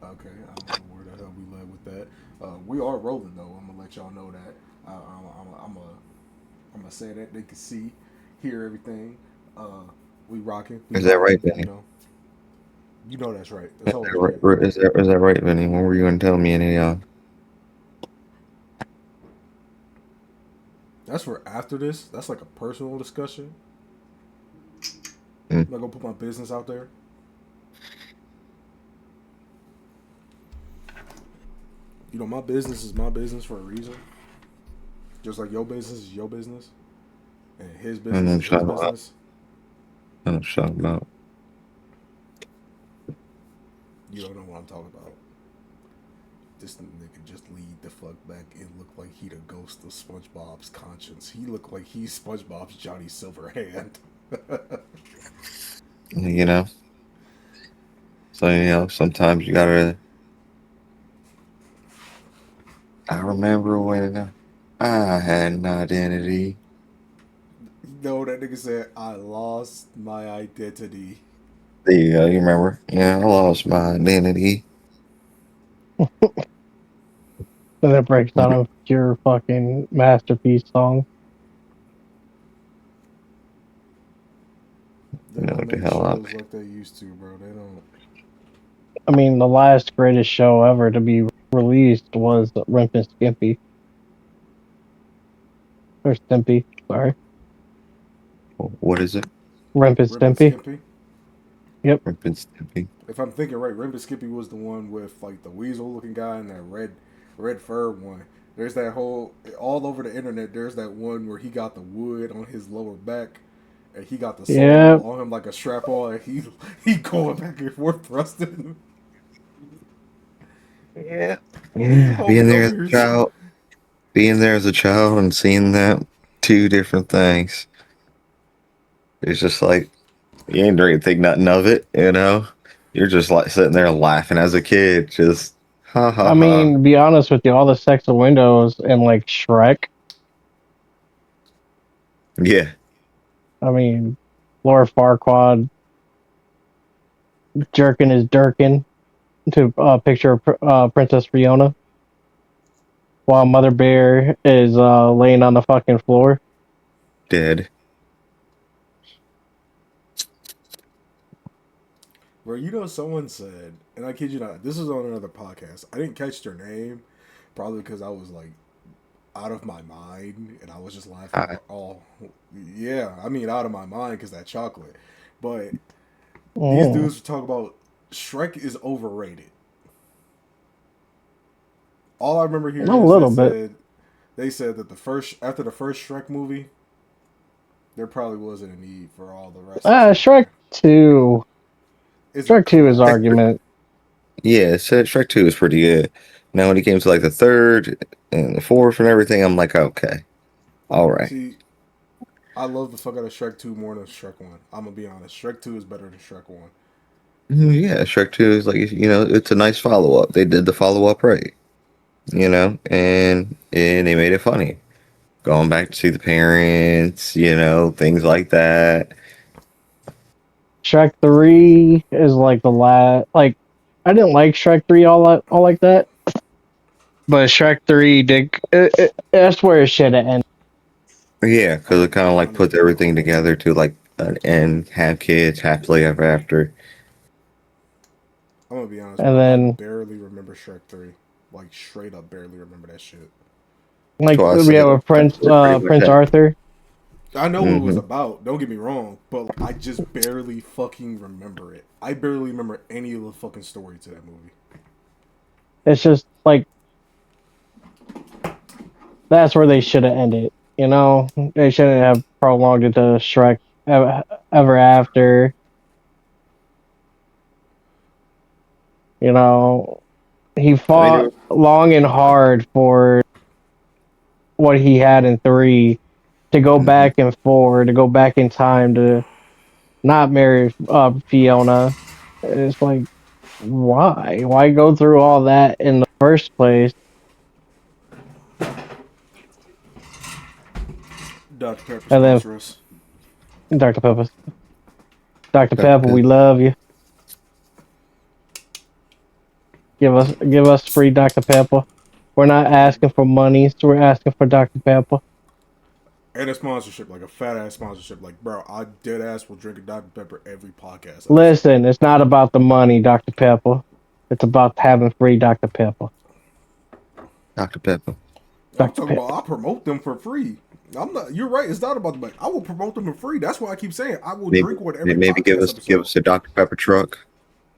Okay, I don't know where the hell we led with that. We are rolling though. I'm gonna let y'all know that. I'm gonna say that they can see, hear everything. Uh, we rocking. We Is that right, vibing. You Vinny? know. You know that's right. That's always Is right. is that right, Vinny? What were you gonna tell me, any That's for after this. That's like a personal discussion. mm, I'm not gonna put my business out there. You know, my business is my business for a reason. Just like your business is your business, and his I don't know business what is you're his talking about. business. I don't know what you're talking about. You don't know what I'm talking about. This nigga just lead the fuck back and look like he the ghost of SpongeBob's conscience. He looked like he's SpongeBob's Johnny Silverhand. You know. So sometimes you gotta. I remember when I had an identity. No, that nigga said, I lost my identity. There you go. You remember? Yeah, I lost my identity. And it breaks down a pure fucking masterpiece song. They You know don't what the make hell I shows mean? like they used to, bro. They don't. I mean, the last greatest show ever to be released was Rimp and Skimpy. Or Stimpy, sorry. What is it? Rimp and Rimp and Stimpy. Skimpy. Yep. Rip and Stimpy. If I'm thinking right, Rimp and Skippy was the one with like the weasel looking guy and that red fur one. There's that whole all over the internet. There's that one where he got the wood on his lower back, and he got the saw Yep. on him like a strap on, and he going back and forth thrusting. Yeah. Yeah. Homie Being there over as here. a child. Being there as a child and seeing that two different things. It's just like you ain't really think nothing of it. You're just like sitting there laughing as a kid, just ha ha I ha. mean, to be honest with you, all the sex of windows and like Shrek. Yeah. I mean, Lord Farquaad jerking his Durkin to picture Princess Fiona while Mother Bear is laying on the fucking floor. Dead. Bro, you know someone said, and I kid you not, this is on another podcast. I didn't catch their name, probably because I was like out of my mind, and I was just laughing I, about all. Yeah, I mean out of my mind because that chocolate. But these Mm, dudes talk about Shrek is overrated. All I remember a hearing is little bit. they said that the first after the first Shrek movie, there probably wasn't a need for all the rest that's in Shrek there. 2. It's a Shrek 2 is classic. argument. yeah, Shrek 2 is pretty good. Now when it came to like the third and the fourth and everything, I'm like, okay, all right. See, I love the fuck out of Shrek 2 more than Shrek 1. I'm gonna be honest. Shrek 2 is better than Shrek 1. Yeah, Shrek 2 is like, it's a nice follow up. They did the follow up right, and they made it funny. Going back to see the parents, things like that. Shrek 3 is like the last. Like, I didn't like Shrek 3 all like that. But Shrek 3 did. That's where it should have ended. Yeah, I'm because gonna it kind be of like honest, puts bro. everything together to like an end, have kids, happily ever after. I'm gonna be honest, And bro. I then, barely remember Shrek 3. Like, straight up, barely remember that shit. So like, I we have said a we're pretty much Prince at. Arthur. I know what it was Hmm. about, don't get me wrong, but like, I just barely fucking remember it. I barely remember any of the fucking story to that movie. It's just like that's where they should have ended. You know, they shouldn't have prolonged it to Shrek ever after. You know, he I mean, fought long and hard for what he had in 3 to go mhm. back and forward, to go back in time to not marry Fiona. It's like, why? Why go through all that in the first place? Dr. Pepper And then sponsor us. Dr. Pepper, Dr. Dr. Pepper, we Pepper. love you. Give us free Dr. Pepper. We're not asking for money, so we're asking for Dr. Pepper. And a sponsorship, like a fat ass sponsorship. Like, bro, I dead ass will drink a Dr. Pepper every podcast episode. Listen, it's not about the money, Dr. Pepper. It's about having free Dr. Pepper. Dr. Pepper. I'm talking about I promote them for free. I'm not. You're right. It's not about the money. I will promote them for free. That's why I keep saying I will drink one every maybe podcast give us a Dr. Pepper truck.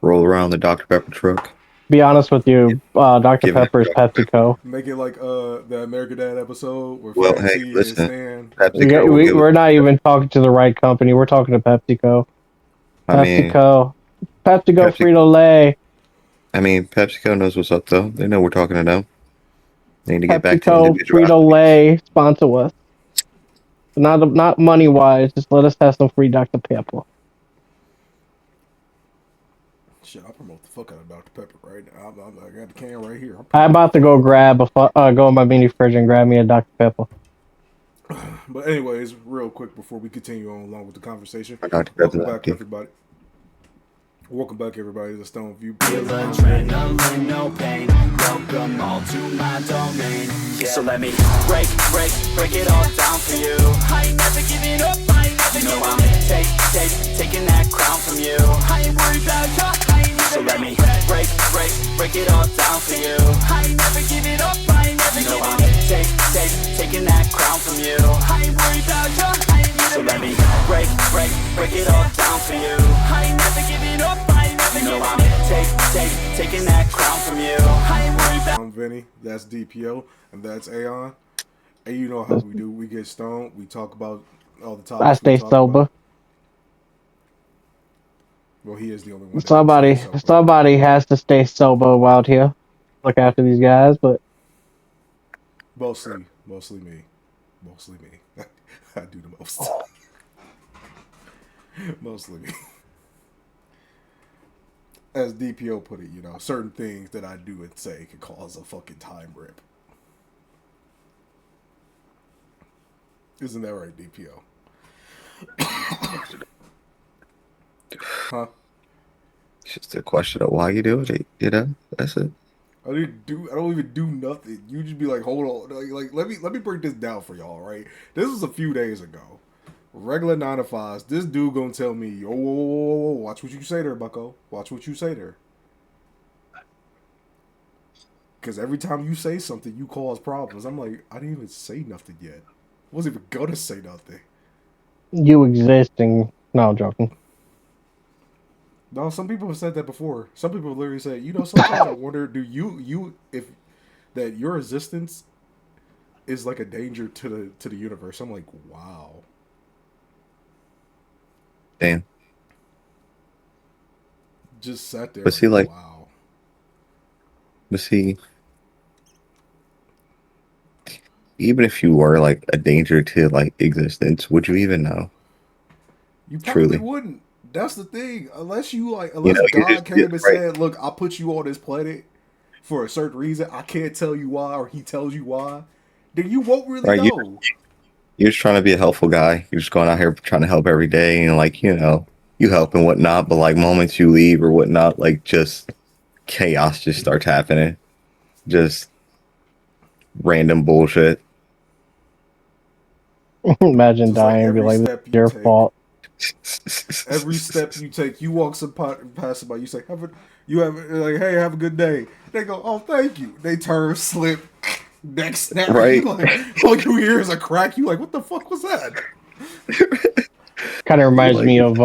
Roll around the Dr. Pepper truck. Be honest with you, Dr. Pepper is PepsiCo. Make it like the American Dad episode where Well, Fancy hey, listen, and Stan. PepsiCo We're not even talking to the right company. We're talking to PepsiCo. PepsiCo, Frito-Lay. I mean, PepsiCo knows what's up, though. They know we're talking to them. They need to get back to PepsiCo, individual. Frito-Lay, sponsor us. Not money-wise. Just let us have some free Dr. Pepper. Shit, I promote the fuck out of Dr. Pepper right now. I got the can right here. I'm about to go go in my mini fridge and grab me a Dr. Pepper. But anyways, real quick before we continue on along with the conversation, Welcome back, everybody. Welcome back, everybody, to the Stone View. Adrenaline, no pain. Welcome all to my domain. Yeah. So let me break it all down for you. I ain't never giving up. I ain't never giving up. Taking that crown from you. I ain't worried about you. So let me break it all down for you. I ain't never giving up. I ain't never giving up. Taking that crown from you. I ain't worried about you. So let me break it all down for you. I ain't never giving up. I ain't never giving up. Taking that crown from you. I ain't worried about. I'm Vinny. That's DPO, and that's Aeon. And you know how we do. We get stoned. We talk about all the topics. I stay sober. About. Well, he is the only one. Somebody has to stay sober out here. Look after these guys, but mostly me. I do the most. Mostly me. As DPO put it, you know, certain things that I do and say can cause a fucking time rip. Isn't that right, DPO? Huh? It's just a question of why you do it, you know? That's it. I don't even do nothing. You just be like, hold on, like let me break this down for y'all, right? This was a few days ago. Regular 9 to 5s. This dude gonna tell me, oh, whoa, watch what you say there, Bucko. Watch what you say there. Because every time you say something, you cause problems. I'm like, I didn't even say nothing yet. I wasn't even gonna say nothing. You existing. No, I'm joking. No, some people have said that before. Some people literally say, you know, sometimes I wonder, do you if that your existence is like a danger to the universe? I'm like, wow. Damn. Just sat there. But see, like, wow. But see, even if you were like a danger to like existence, would you even know? You probably wouldn't. That's the thing. Unless God just, came and said, look, I put you on this planet for a certain reason. I can't tell you why, or he tells you why. Then you won't really know. You're just trying to be a helpful guy. You're just going out here trying to help every day, and like, you know, you help and whatnot, but like moments you leave or whatnot, like just chaos just starts happening. Just random bullshit. Imagine just dying and be like, it's your fault. Every step you take, you walk some past somebody, you say, hey, have a good day. They go, oh, thank you. They turn, slip, neck snap. Right. All you hear is a crack. You like, what the fuck was that? Kind of reminds me of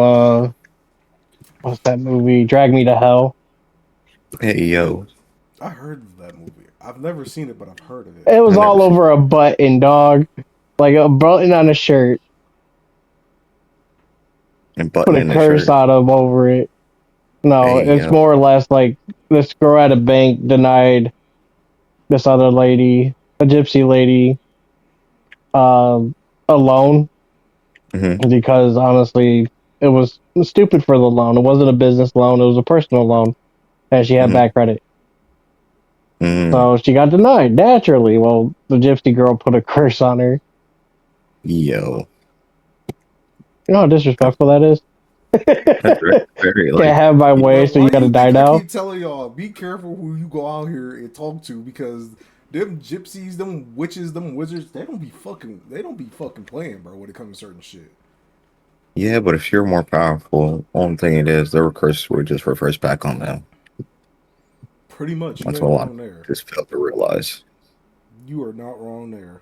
what's that movie? Drag Me to Hell. Hey yo. I heard of that movie. I've never seen it, but I've heard of it. It was all over a button, dog. Like a button on a shirt. And button put a curse out of over it. No, hey, it's more or less like this girl at a bank denied this other lady, a gypsy lady, a loan because honestly, it was stupid for the loan. It wasn't a business loan; it was a personal loan, and she had bad credit. So she got denied naturally. Well, the gypsy girl put a curse on her. Yo. You know how disrespectful that is? That's very Can't like have my way, But so you why do gotta you die think I now. keep telling y'all, be careful who you go out here and talk to, because them gypsies, them witches, them wizards, they don't be fucking playing, bro, when it comes to certain shit. yeah, but if you're more powerful, only thing it is, their curse would just reverse back on them. Pretty much, you That's ain't what a lot wrong of people there. just fail to realize. You are not wrong there.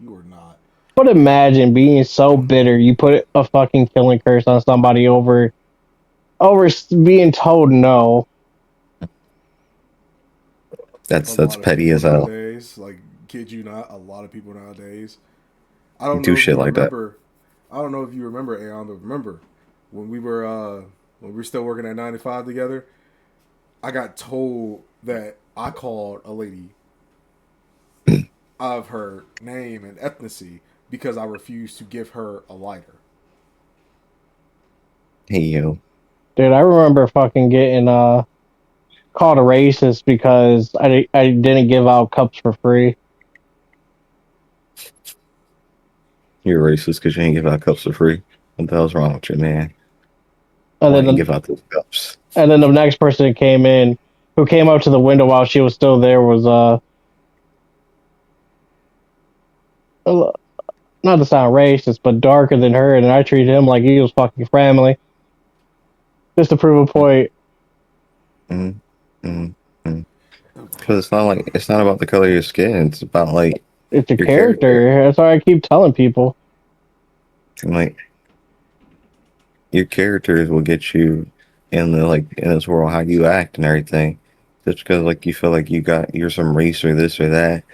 You are not. But And imagine being so bitter you put a fucking killing curse on somebody over being told no. a That's lot of petty people as hell. nowadays, like, kid you not, a lot of people nowadays. I You don't do know if shit you like that. remember. I don't know if you remember, Aeon, but remember when we were still working at 95 together. I got told that I called a lady of her name and ethnicity because I refused to give her a lighter. Hey yo, Dude, I remember fucking getting called a racist because I didn't give out cups for free. you're racist because you ain't give out cups for free. What the hell's wrong with you, man? And Why then didn't you the, give out those cups? and then the next person that came in, who came up to the window while she was still there, was not to sound racist, but darker than her, and I treated him like he was fucking family just to prove a point. Mm, mm, mm. Because it's not about the color of your skin. It's about like It's a your character. character. That's why I keep telling people. And, like your characters will get you in the like in this world how you act and everything. Just because like you feel like you're some race or this or that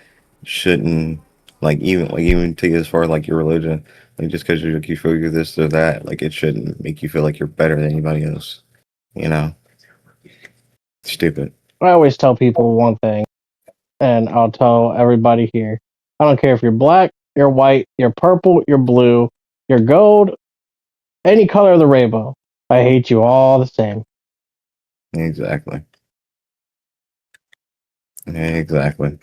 shouldn't even take it as far as like your religion. Like just because you feel you're this or that, like it shouldn't make you feel like you're better than anybody else. You know, stupid. I always tell people one thing, and I'll tell everybody here. I don't care if you're black, you're white, you're purple, you're blue, you're gold, any color of the rainbow. I hate you all the same. Exactly. Exactly.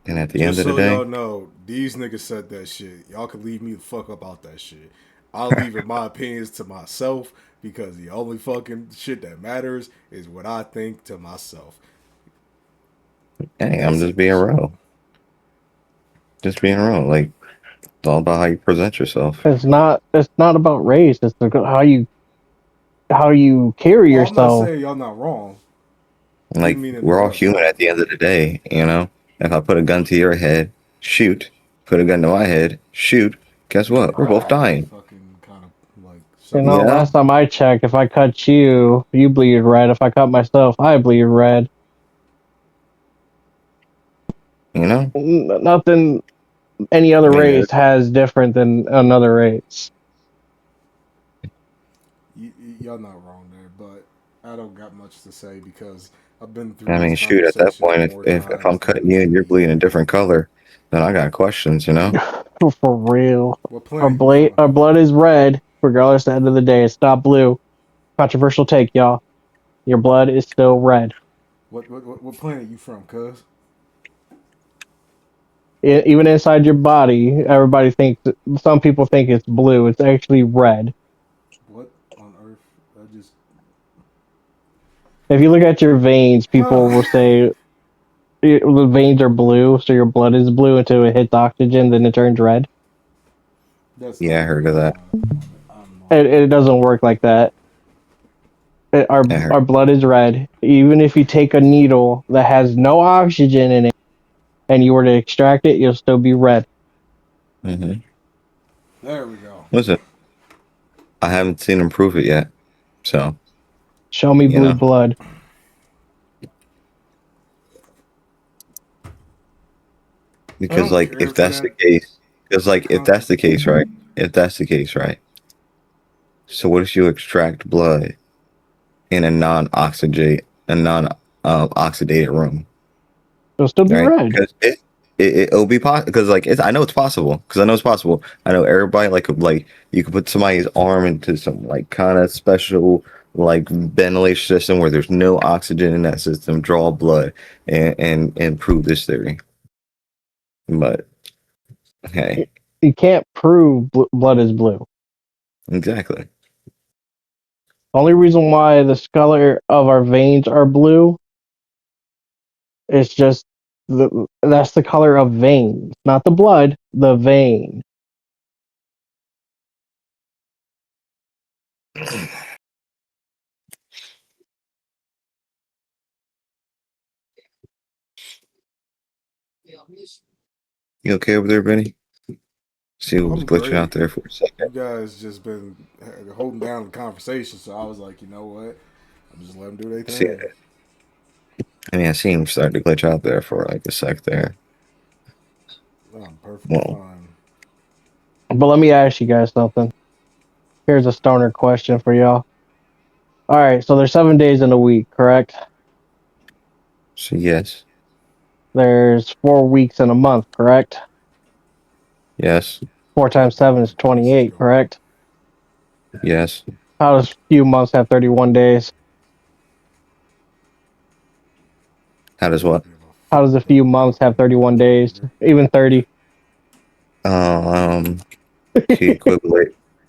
And at the end Just of the so y'all day, know, these niggas said that shit. Y'all can leave me the fuck up out that shit. I'll leave my opinions to myself, because the only fucking shit that matters is what I think to myself. hey, They I'm said just that being shit. real. Just being real. Like it's all about how you present yourself. It's not about race. It's how you carry Oh, I'm not yourself. saying y'all not wrong. Didn't Like mean to we're all interrupt, human bro. at the end of the day, you know? If I put a gun to your head, shoot. Put a gun to my head, shoot. Guess what? We're both dying. Fucking kind of like You shut the know, You fuck know? last up. time I checked, if I cut you, you bleed red. If I cut myself, I bleed red. You know? Nothing any other I mean race has different than another race. Y'all not wrong there, but I don't got much to say because I've been through I these mean shoot, at that conversations point more if I'm times than cutting you and you're any bleeding a other different fucking color, thing. then I got questions, you know? For real. What Our planet you blade, from? our blood is red, regardless. At the end of the day, it's not blue. Controversial take, y'all. Your blood is still red. What planet you from, cuz? Even inside your body, everybody thinks. Some people think it's blue. It's actually red. What on earth? I just. If you look at your veins, people will say the veins are blue, so your blood is blue until it hits oxygen, then it turns red. That's Yeah, I not heard real. of that. I'm not It believing doesn't that. work like that. Our I heard our blood is red. Even if you take a needle that has no oxygen in it and you were to extract it, you'll still be red. mm-hmm. There we go. Listen, I haven't seen him prove it yet. So, Show me you blue know. blood. I Because don't like care if for that's the that. case, because like if Con- that's the case, right? If that's the case, right? So what if you extract blood in a non oxidated room, It'll still be right? red. Because it'll be possible. Because like I know it's possible. Because I know it's possible. I know everybody like you could put somebody's arm into some like kind of special like ventilation system where there's no oxygen in that system, draw blood and prove this theory. But hey, You can't prove blood is blue. Exactly. The only reason why the color of our veins are blue is just that's the color of veins, not the blood, the vein. You okay over there, Benny? See what was I'm glitching out great. there for a second. You guys just been holding down the conversation, so I was like, you know what? I'm just let them do their See, thing. I mean, I seen him start to glitch out there for like a sec there. I'm perfectly Well, fine. But let me ask you guys something. Here's a stoner question for y'all. All right, so there's 7 days in a week, correct? so yes, There's 4 weeks in a month, correct? yes, 4 times 7 is Where this is 28, going? correct? yes. How does few months have 31 days? How does I don't what? give a How fuck does a about few months have 31 days? calendar. Even 30? Um,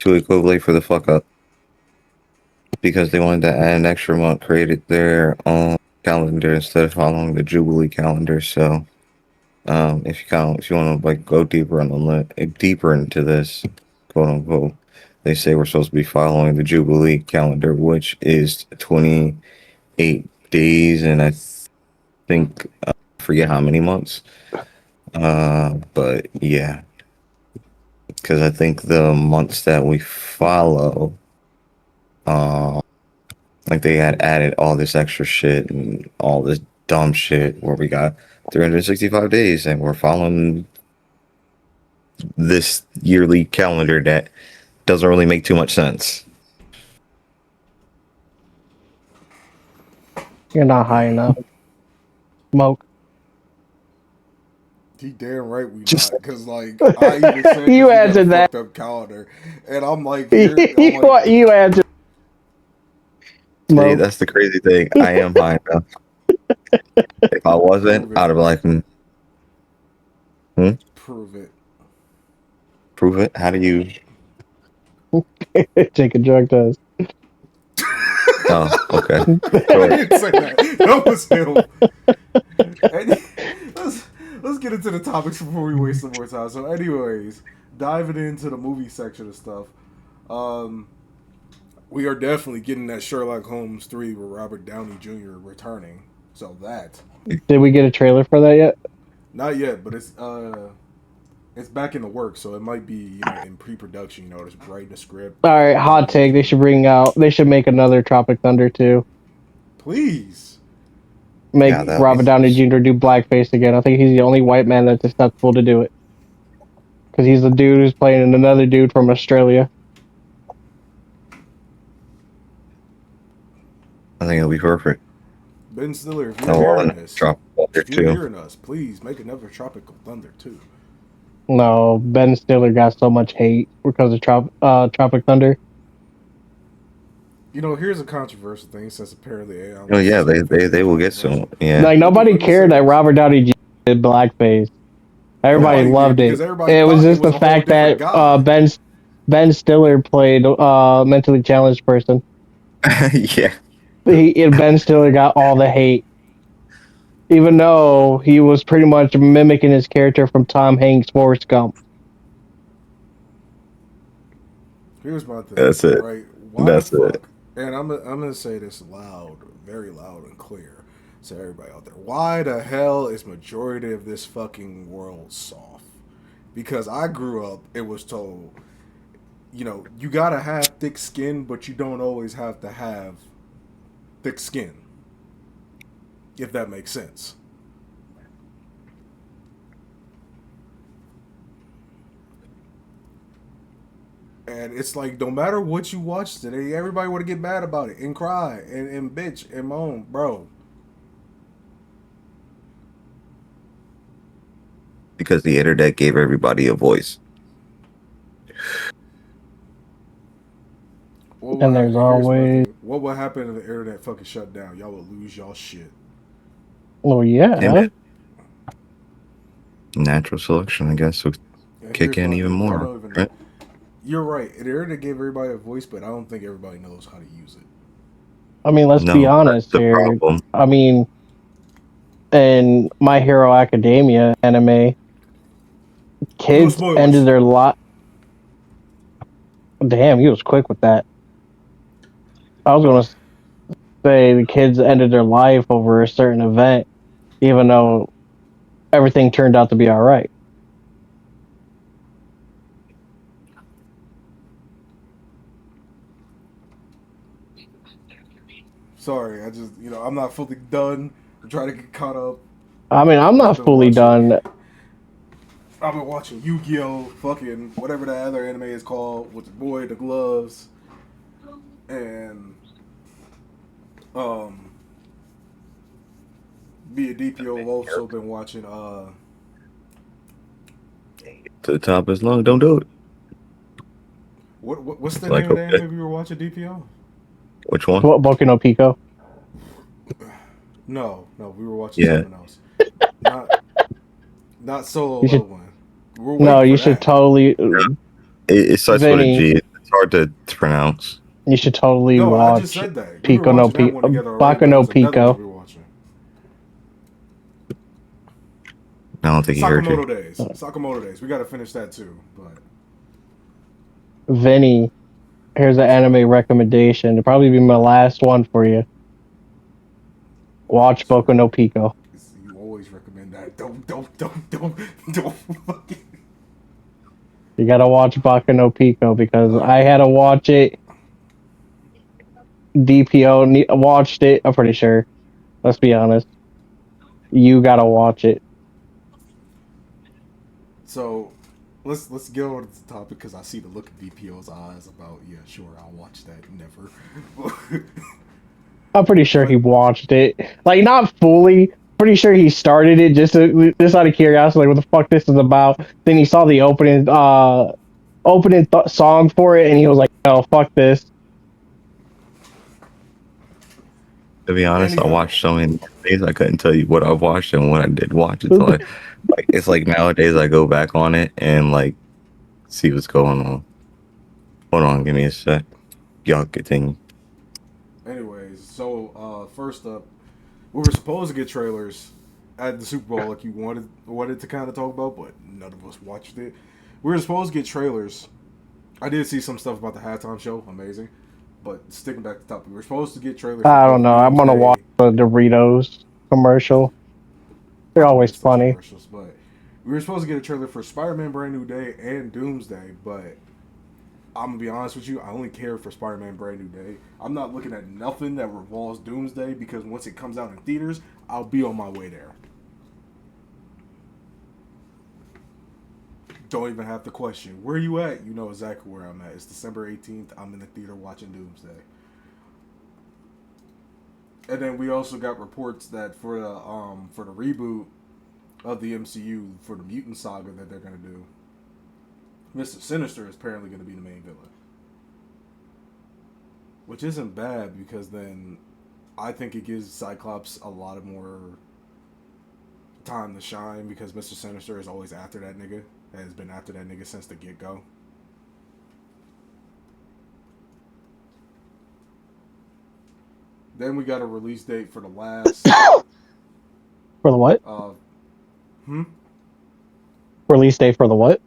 to equivalent for the fuck up because they wanted to add an extra month, created their own calendar instead of following the Jubilee calendar. So, if you want to like go deeper on deeper into this, quote unquote, they say we're supposed to be following the Jubilee calendar, which is 28 days, and I think I forget how many months. But yeah, because I think the months that we follow, uh, like they had added all this extra shit and all this dumb shit where we got 365 days and we're following this yearly calendar that doesn't really make too much sense. You're not high enough. Smoke. He damn right we Just not, cause like I even said that You we got a answered that. fucked up calendar, and I'm like here, I'm like, You answered see, smoke. that's the crazy thing. I am high enough. If I wasn't, prove I'd it, have like, prove it. prove it. How do you? Take a drug test. Oh, okay. I Sure. didn't say that. That was him. And let's get into the topics before we waste some more time. So, anyways, diving into the movie section of stuff, um, we are definitely getting that Sherlock Holmes 3 with Robert Downey Jr. returning. So that Did we get a trailer for that yet? not yet, but it's back in the works, so it might be in pre-production. Just writing the script, All right, hot getting take. They should everything. bring out. They should make another Tropic Thunder too. Please, Make Yeah, that would be Robert please. Downey nice. Jr. do blackface again. I think he's the only white man that's acceptable to do it because he's the dude who's playing another dude from Australia. I think it'll be perfect. Ben Stiller, if you're Oh, well, hearing and this, drop Thunder if you're too. hearing us, please make another Tropical Thunder too. No, Ben Stiller got so much hate because of Tropic Thunder. Here's a controversial thing since apparently AI Oh wants to yeah, take they fucking will get controversial. some. Yeah, Like nobody Let me say cared that this. Robert Downey Jr. did blackface. Everybody Nobody did loved because it. everybody It was thought it just was the a whole fact different that guy. Ben Stiller played mentally challenged person. yeah. Ben Stiller got all the hate, even though he was pretty much mimicking his character from Tom Hanks' Forrest Gump. Here's my thing, That's it. right? Why the That's it. fuck? And I'm gonna say this loud, very loud and clear to everybody out there. Why the hell is majority of this fucking world soft? Because I grew up, it was told, you gotta have thick skin, but you don't always have to have thick skin. If that makes sense. And it's like no matter what you watch today, everybody want to get mad about it and cry and bitch and moan, bro. Because the internet gave everybody a voice. What will And there's happen? Here's my always, thing. What will happen if the internet fucking shut down? Y'all will lose y'all shit. oh Hey yeah, man, natural selection, I guess, will And kick here's in my even thing. Y'all more, don't even. right? You're right. It already gave everybody a voice, but I don't think everybody knows how to use it. I mean, let's be No, that's honest the here. problem. I mean, in My Hero Academia anime, No kids ended spoilers. their lot. Damn, he was quick with that. I was gonna say the kids ended their life over a certain event, even though everything turned out to be all right. Sorry, I just I'm not fully done. I'm trying to get caught up. I mean, I'm I've not been fully watching. done. I've been watching Yu-Gi-Oh, fucking whatever that other anime is called with the boy, the gloves, and um, be a DPO. I've also been watching To the top is long. Don't do it. what's It's the like, name of the okay, anime we were watching DPO? which one? Boku no Pico. No, we were watching Yeah, something else. Not not Solo You should Leveling. We're no, waiting you for should that. totally, it starts with a Vinny. G. It's hard to pronounce. You should totally No, I just watch said that. We were Pico no watching that one Pico, together already, Baku but no there's another one Pico. we were watching. I don't think he heard you. Sakamoto Days. Sakamoto Days. We got to finish that too. But Vinny, here's an what's up? anime recommendation. It'll probably be my last one for you. Watch So Boku no Pico. you always recommend that. Don't fucking. You gotta watch Baku no Pico because All I right. had to watch it. DPO watched it. I'm pretty sure. Let's be honest. You gotta watch it. So let's get on to the topic because I see the look in DPO's eyes about sure I'll watch that never. I'm pretty sure he But watched it. Like not fully. Pretty sure he started it just out of curiosity, like what the fuck this is about. Then he saw the opening song for it, and he was like, "Oh fuck this." To be honest, I anyhow, watched so many days I couldn't tell you what I watched and what I did watch until I like it's like nowadays I go back on it and like see what's going on. Hold on, give me a sec. Y'all continue. anyways, so first up, we were supposed to get trailers at the Super Bowl like you wanted to kind of talk about, but none of us watched it. We were supposed to get trailers. I did see some stuff about the halftime show, amazing. But sticking back to the topic, we were supposed to get trailers for I don't both know. I'm gonna watch Doomsday. the Doritos commercial. They're I always miss those funny. commercials, but we were supposed to get a trailer for Spider-Man: Brand New Day and Doomsday. But I'm gonna be honest with you, I only care for Spider-Man: Brand New Day. I'm not looking at nothing that revolves Doomsday because once it comes out in theaters, I'll be on my way there. Don't even have to question. Where you at? You know exactly where I'm at. It's December 18th. I'm in the theater watching Doomsday. And then we also got reports that for the reboot of the MCU for the mutant saga that they're gonna do, Mr. Sinister is apparently gonna be the main villain. Which isn't bad because then I think it gives Cyclops a lot of more time to shine because Mr. Sinister is always after that nigga. Has been after that nigga since the get go. Then we got a release date for the last. For the what? Uh, hmm. Release date for the what?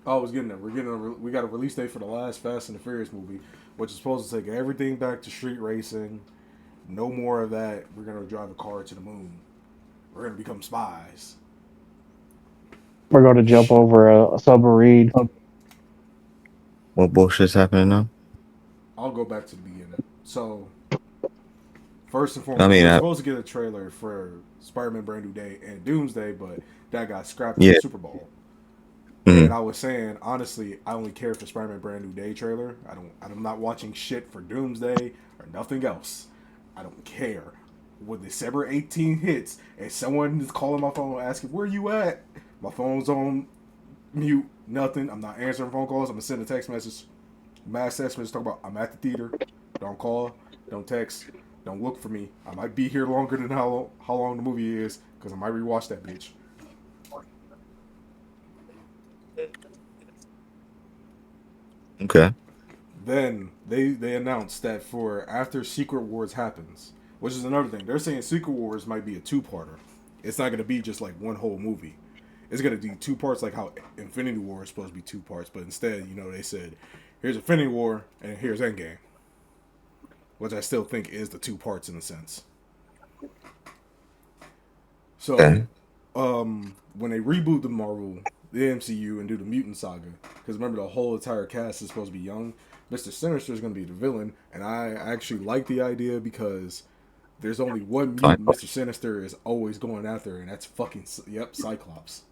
Oh, I was getting there. We got a release date for the last Fast and the Furious movie, which is supposed to take everything back to street racing. No more of that. We're gonna drive a car to the moon. We're gonna become spies. We're going to jump over a submarine. What bullshit's happening now? I'll go back to the beginning. So, first and I foremost, mean, we are supposed to get a trailer for Spider-Man: Brand New Day and Doomsday, but that got scrapped at the yeah. Super Bowl. And Mhm. I was saying, honestly, I only care for Spider-Man: Brand New Day trailer. I'm not watching shit for Doomsday or nothing else. I don't care. When December 18 hits and someone is calling my phone asking where you at, my phone's on mute. Nothing. I'm not answering phone calls. I'm gonna send a text message. Mass text message talk about I'm at the theater. Don't call. Don't text. Don't look for me. I might be here longer than how long the movie is because I might rewatch that bitch. Okay. Then they announced that for after Secret Wars happens, which is another thing. They're saying Secret Wars might be a two-parter. It's not going to be just like one whole movie. It's going to be two parts, like how Infinity War is supposed to be two parts. But instead, they said, here's Infinity War and here's Endgame, which I still think is the two parts in a sense. So, Okay. when they reboot the MCU, and do the mutant saga, because remember the whole entire cast is supposed to be young. Mr. Sinister is going to be the villain, and I actually like the idea because there's only one Fine. mutant Mr. Sinister is always going after, and that's fucking Cyclops.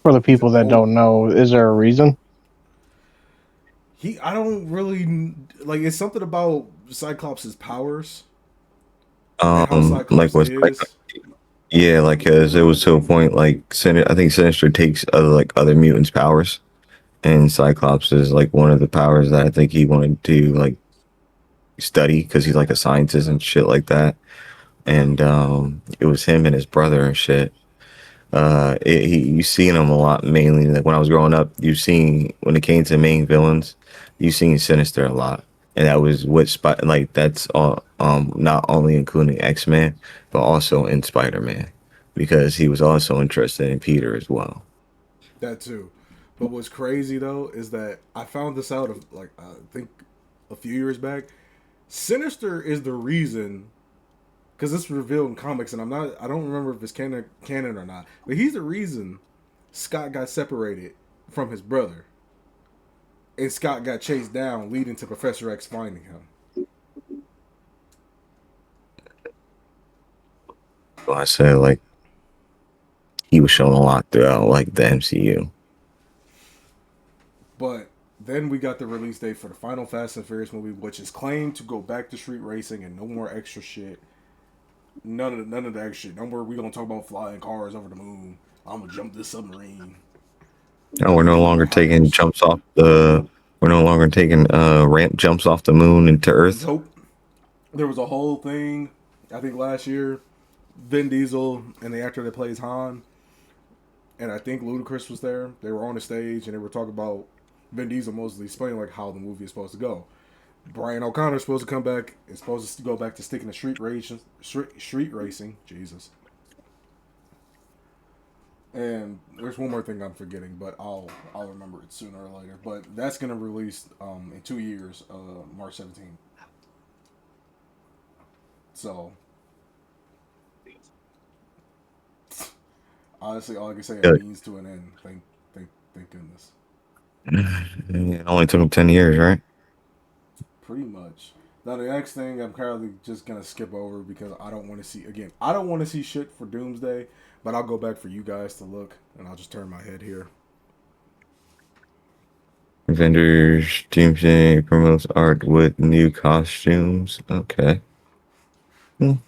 For the He's people that oh don't know, is there a reason? I don't really like. It's something about Cyclops' powers and how Like Cyclops what's like, is. yeah, like, cause it was to a point like I think Sinister takes other mutants' powers, and Cyclops is like one of the powers that I think he wanted to like study because he's like a scientist and shit like that. And it was him and his brother and shit. You seen him a lot mainly like when I was growing up. You seen when it came to main villains, you seen Sinister a lot, and that was like that's all. Not only including X-Men, but also in Spider-Man, because he was also interested in Peter as well. That too. But what's crazy though is that I found this out of like I think a few years back. Sinister is the reason because it's revealed in comics, and I don't remember if it's canon or not. But he's the reason Scott got separated from his brother, and Scott got chased down, leading to Professor X finding him. So I said like he was shown a lot throughout like the MCU. But then we got the release date for the final Fast and Furious movie, which is claimed to go back to street racing and no more extra shit. None of that shit. No more. We gonna talk about flying cars over the moon. I'm gonna jump this submarine. No, we're We no gonna longer go taking heist. jumps off the. We're no longer taking ramp jumps off the moon into Earth. Nope. There was a whole thing. I think last year, Vin Diesel and the actor that plays Han, and I think Ludacris was there. They were on the stage and they were talking about Vin Diesel mostly explaining like how the movie is supposed to go. Brian O'Connor's supposed to come back. It's supposed to go back to sticking to street racing. Jesus. And there's one more thing I'm forgetting, but I'll remember it sooner or later. But that's gonna release in 2 years, March 17th. So honestly, all I can say Yeah, it means to an end. Thank goodness. it only took him 10 years, right? Pretty much. Now the next thing I'm currently just gonna skip over because I don't want to see again. I don't want to see shit for Doomsday, but I'll go back for you guys to look, and I'll just turn my head here. Vendors Doomsday promotes art with new costumes. Okay.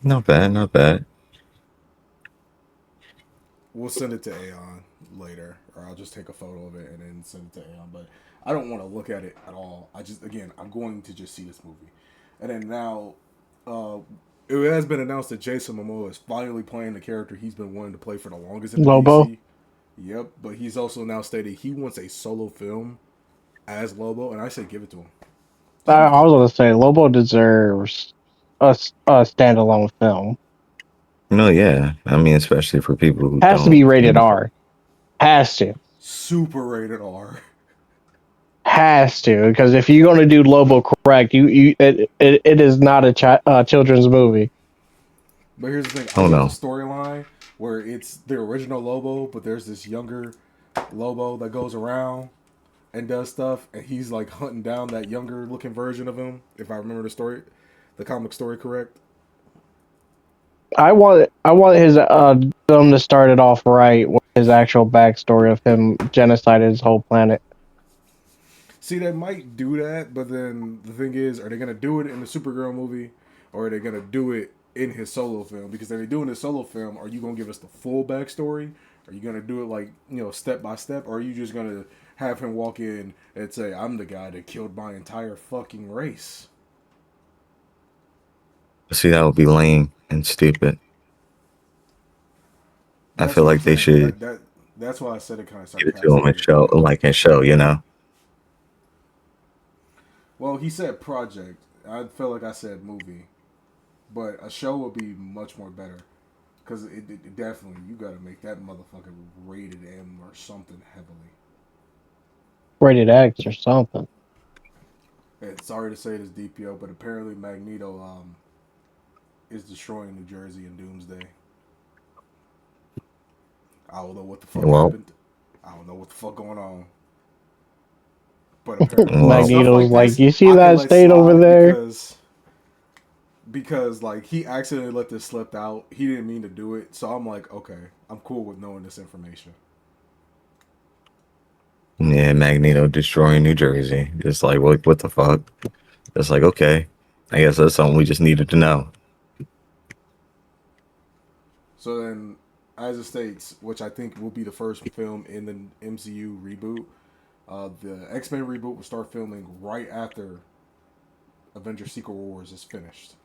Not bad, not bad. We'll send it to Aeon later, or I'll just take a photo of it and then send it to Aeon. But I don't want to look at it at all. I'm going to just see this movie. And then now, uh, it has been announced that Jason Momoa is finally playing the character he's been wanting to play for the longest in the Lobo. DC. Yep, but he's also now stated he wants a solo film as Lobo, and I say give it to him. I was gonna say Lobo deserves a standalone film. No, yeah. I mean, especially for people who Has to don't. be rated R. Has to. Super rated R. Has to, because if you're gonna do Lobo correct, it is not a children's movie. But here's the thing: I Oh want the no. storyline where it's the original Lobo, but there's this younger Lobo that goes around and does stuff, and he's like hunting down that younger looking version of him. If I remember the comic story correct. I want his film to start it off right with his actual backstory of him genocided his whole planet. See, they might do that, but then the thing is, are they gonna do it in the Supergirl movie, or are they gonna do it in his solo film? Because if they're doing his solo film, are you gonna give us the full backstory? Are you gonna do it like step by step, or are you just gonna have him walk in and say, "I'm the guy that killed my entire fucking race"? See, that would be lame and stupid. I That's feel what I'm like they saying. should That's why I said it kind of get it to him and sarcastically. show, like, and show, you know? Well, he said project. I feel like I said movie, but a show would be much more better because it definitely you got to make that motherfucker rated M or something heavily. Rated X or something. And sorry to say this, DPO, but apparently Magneto is destroying New Jersey in Doomsday. I don't know what the fuck Well, happened. I don't know what the fuck going on. But apparently well, stuff Magneto's like like, this you see I can that let state over slide there? because like he accidentally let this slip out. He didn't mean to do it. So I'm like, okay, I'm cool with knowing this information. yeah, Magneto destroying New Jersey. Just like, what the fuck? It's like, okay, I guess that's something we just needed to know. So then as it states, which I think will be the first film in the MCU reboot, the X-Men reboot will start filming right after Avengers Secret Wars is finished.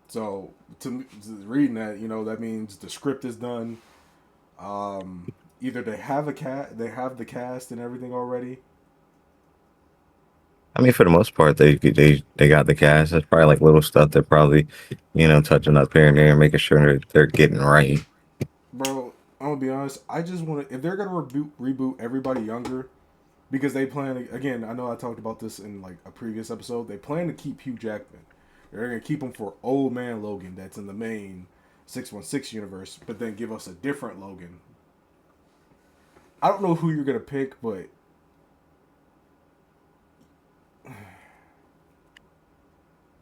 So reading that, that means the script is done. Either they have they have the cast and everything already. I mean, for the most part, they got the cast. It's probably like little stuff they're probably, touching up here and there and making sure they're getting right. Bro, I'm gonna be honest. I just want to. If they're gonna reboot everybody younger, because they plan again. I know I talked about this in like a previous episode. They plan to keep Hugh Jackman. They're gonna keep him for old man Logan. That's in the main 616 universe, but then give us a different Logan. I don't know who you're gonna pick, but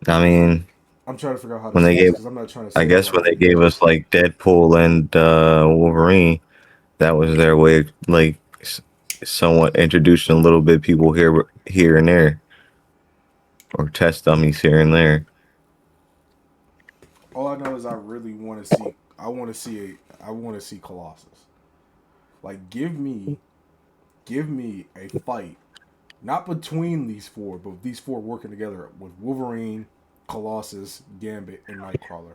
I mean, I'm trying to figure out how to when they say this gave, because I'm not trying to I say the guess right when they thing. gave us like Deadpool and Wolverine, that was their way of like somewhat introducing a little bit people here and there, or test dummies here and there. All I know is I really want to see. I want to see Colossus. Like, give me a fight, not between these four, but these four working together with Wolverine, Colossus, Gambit, and Nightcrawler.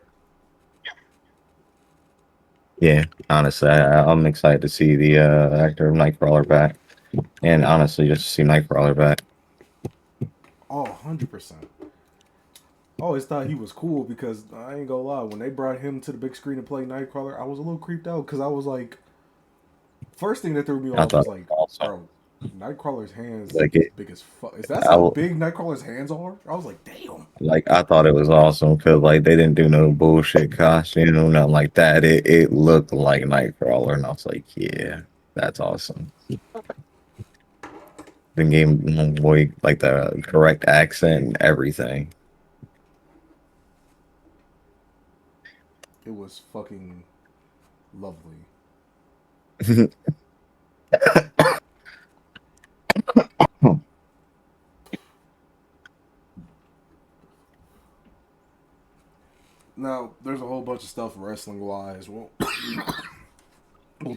Yeah, honestly, I'm excited to see the actor of Nightcrawler back, and honestly, just to see Nightcrawler back. Oh, 100%. I always thought he was cool because I ain't gonna lie, when they brought him to the big screen to play Nightcrawler, I was a little creeped out because I was like, first thing that threw me I off thought was it like, was awesome. bro, Nightcrawler's hands Like is it, big as fuck. Is that I how w- big Nightcrawler's hands are? I was like, damn. I thought it was awesome because like they didn't do no bullshit costume, nothing like that. It looked like Nightcrawler, and I was like, yeah, that's awesome. Then gave him boy like the correct accent and everything. It was fucking lovely. Now, there's a whole bunch of stuff wrestling wise. We'll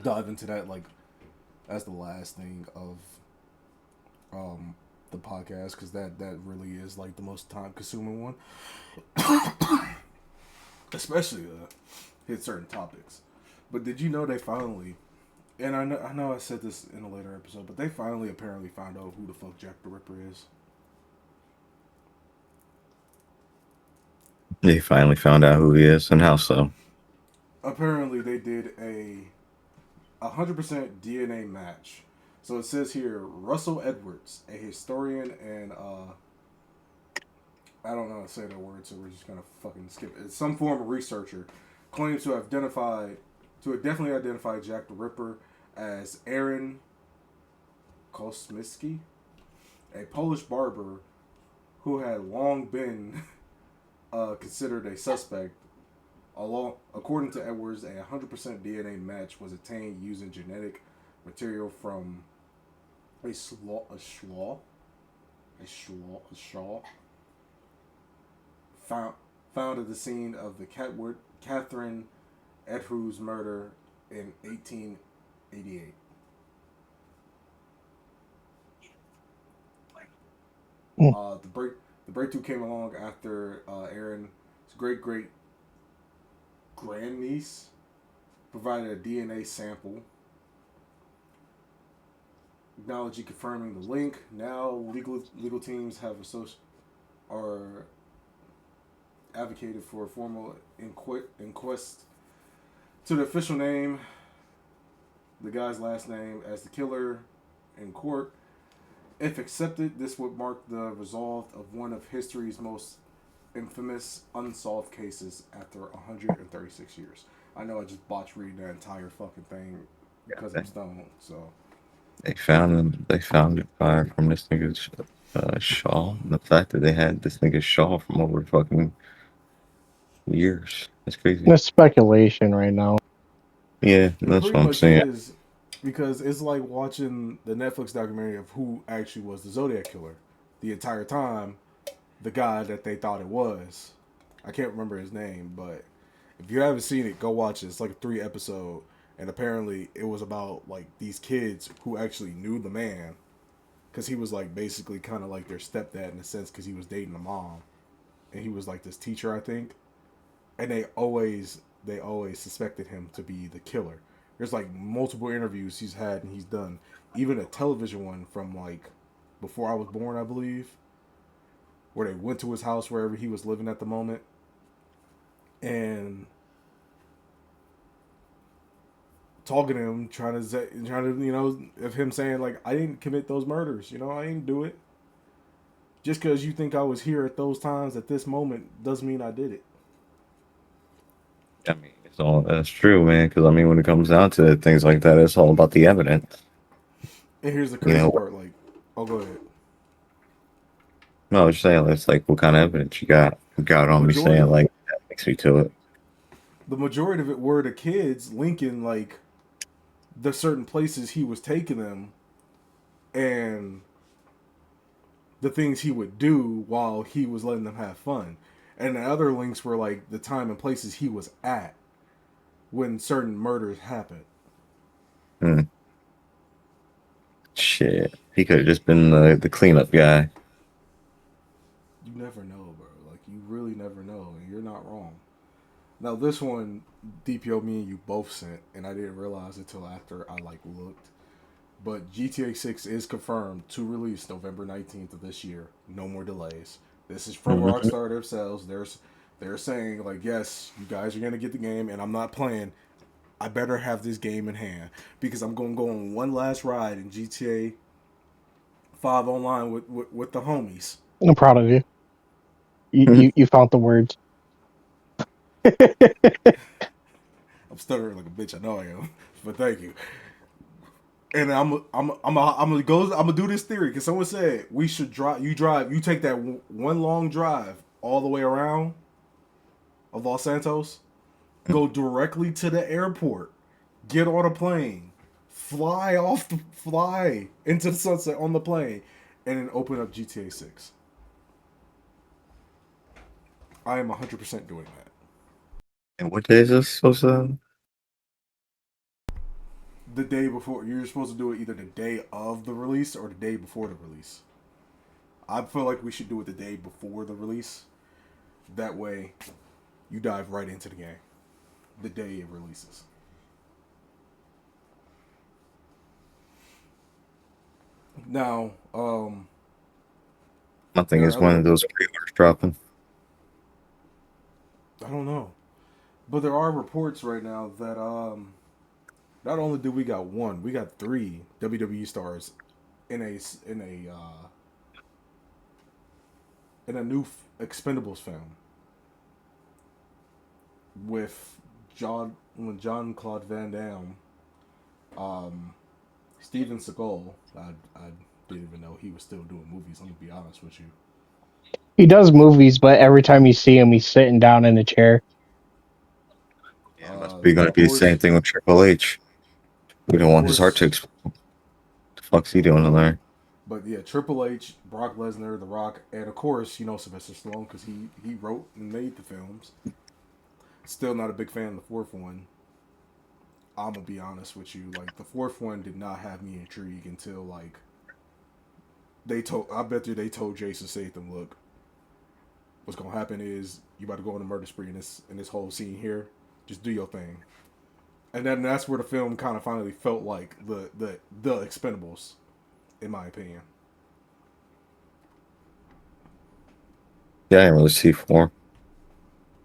dive into that like as the last thing of um the podcast because that really is like the most time consuming one, especially hit certain topics. But did you know they finally? And I know I said this in a later episode, but they finally apparently found out who the fuck Jack the Ripper is. They finally found out who he is and how so. Apparently, they did a 100% DNA match. So it says here Russell Edwards, a historian and I don't know how to say that word, so we're just gonna fucking skip it. It's some form of researcher claims to have definitely identified Jack the Ripper as Aaron Kosmiski, a Polish barber who had long been considered a suspect. According to Edwards, a 100% DNA match was attained using genetic material from a shaw found at the scene of the Catherine Edhru's murder in 1888. The breakthrough came along after Aaron's great grandniece provided a DNA sample Acknowledging confirming the link. Now legal teams have are advocated for a formal inquest to the official name, the guy's last name, as the killer in court. If accepted, this would mark the resolve of one of history's most infamous unsolved cases after 136 years. I know I just botched reading that entire fucking thing because I'm stoned. So They found it fire from this nigga's shawl. And the fact that they had this nigga's shawl from over fucking years. That's crazy. That's speculation right now. Yeah, it that's pretty what I'm much saying. is because it's like watching the Netflix documentary of who actually was the Zodiac killer. The entire time, the guy that they thought it was. I can't remember his name, but if you haven't seen it, go watch it. It's like a 3 episode, and apparently it was about like these kids who actually knew the man, because he was like basically kind of like their stepdad in a sense, because he was dating the mom, and he was like this teacher, I think, and they always suspected him to be the killer. There's like multiple interviews he's had and he's done, even a television one from like before I was born, I believe, where they went to his house wherever he was living at the moment, and talking to him, trying to, of him saying like, I didn't commit those murders, I didn't do it. Just because you think I was here at those times at this moment doesn't mean I did it. I mean, that's true, man. Because I mean, when it comes down to it, things like that, it's all about the evidence. And here's the You crazy know, part, like, oh, go ahead. no, I was just saying, it's like, what kind of evidence you got? You got The on me saying majority, like that makes me to it. the majority of it were the kids linking like the certain places he was taking them and the things he would do while he was letting them have fun. And the other links were like the time and places he was at when certain murders happened. Hmm. Shit, he could have just been the cleanup guy. You never know, bro. Like, you really never know, and you're not wrong. Now, this one, DPO, me and you both sent, and I didn't realize it till after I like looked. But GTA 6 is confirmed to release November 19th of this year. No more delays. This is from Mhm. Rockstar themselves. They're saying like, yes, you guys are gonna get the game, and I'm not playing. I better have this game in hand because I'm gonna go on one last ride in GTA 5 online with the homies. I'm proud of you. You found the words. I'm stuttering like a bitch. I know I am, but thank you. And I'm gonna do this theory because someone said we should drive. You take that one long drive all the way around of Los Santos, go directly to the airport, get on a plane, fly into the sunset on the plane, and then open up GTA 6. I am 100% doing that. And what day is this supposed to? The day before, you're supposed to do it either the day of the release or the day before the release. I feel like we should do it the day before the release. That way, you dive right into the game the day it releases. Now, I think there are it's one of other. those pre-orders dropping. I don't know, but there are reports right now that not only do we got one, we got three WWE stars in a new Expendables film with John Claude Van Damme, Steven Seagal. I didn't even know he was still doing movies. I'm gonna be honest with you. He does movies, but every time you see him, he's sitting down in a chair. Yeah, it must be going to Of be the same course, thing with Triple H. We don't of want his heart to course. explode. What the fuck's he doing in there? But yeah, Triple H, Brock Lesnar, The Rock, and of course, Sylvester Stallone because he wrote and made the films. Still not a big fan of the fourth one. I'm gonna be honest with you. Like, the fourth one did not have me intrigued until like they told. I bet you they told Jason Statham, look, what's gonna happen is you about to go on a murder spree in this whole scene here. Just do your thing. And then that's where the film kind of finally felt like the Expendables. in my opinion. Yeah, I didn't really see four.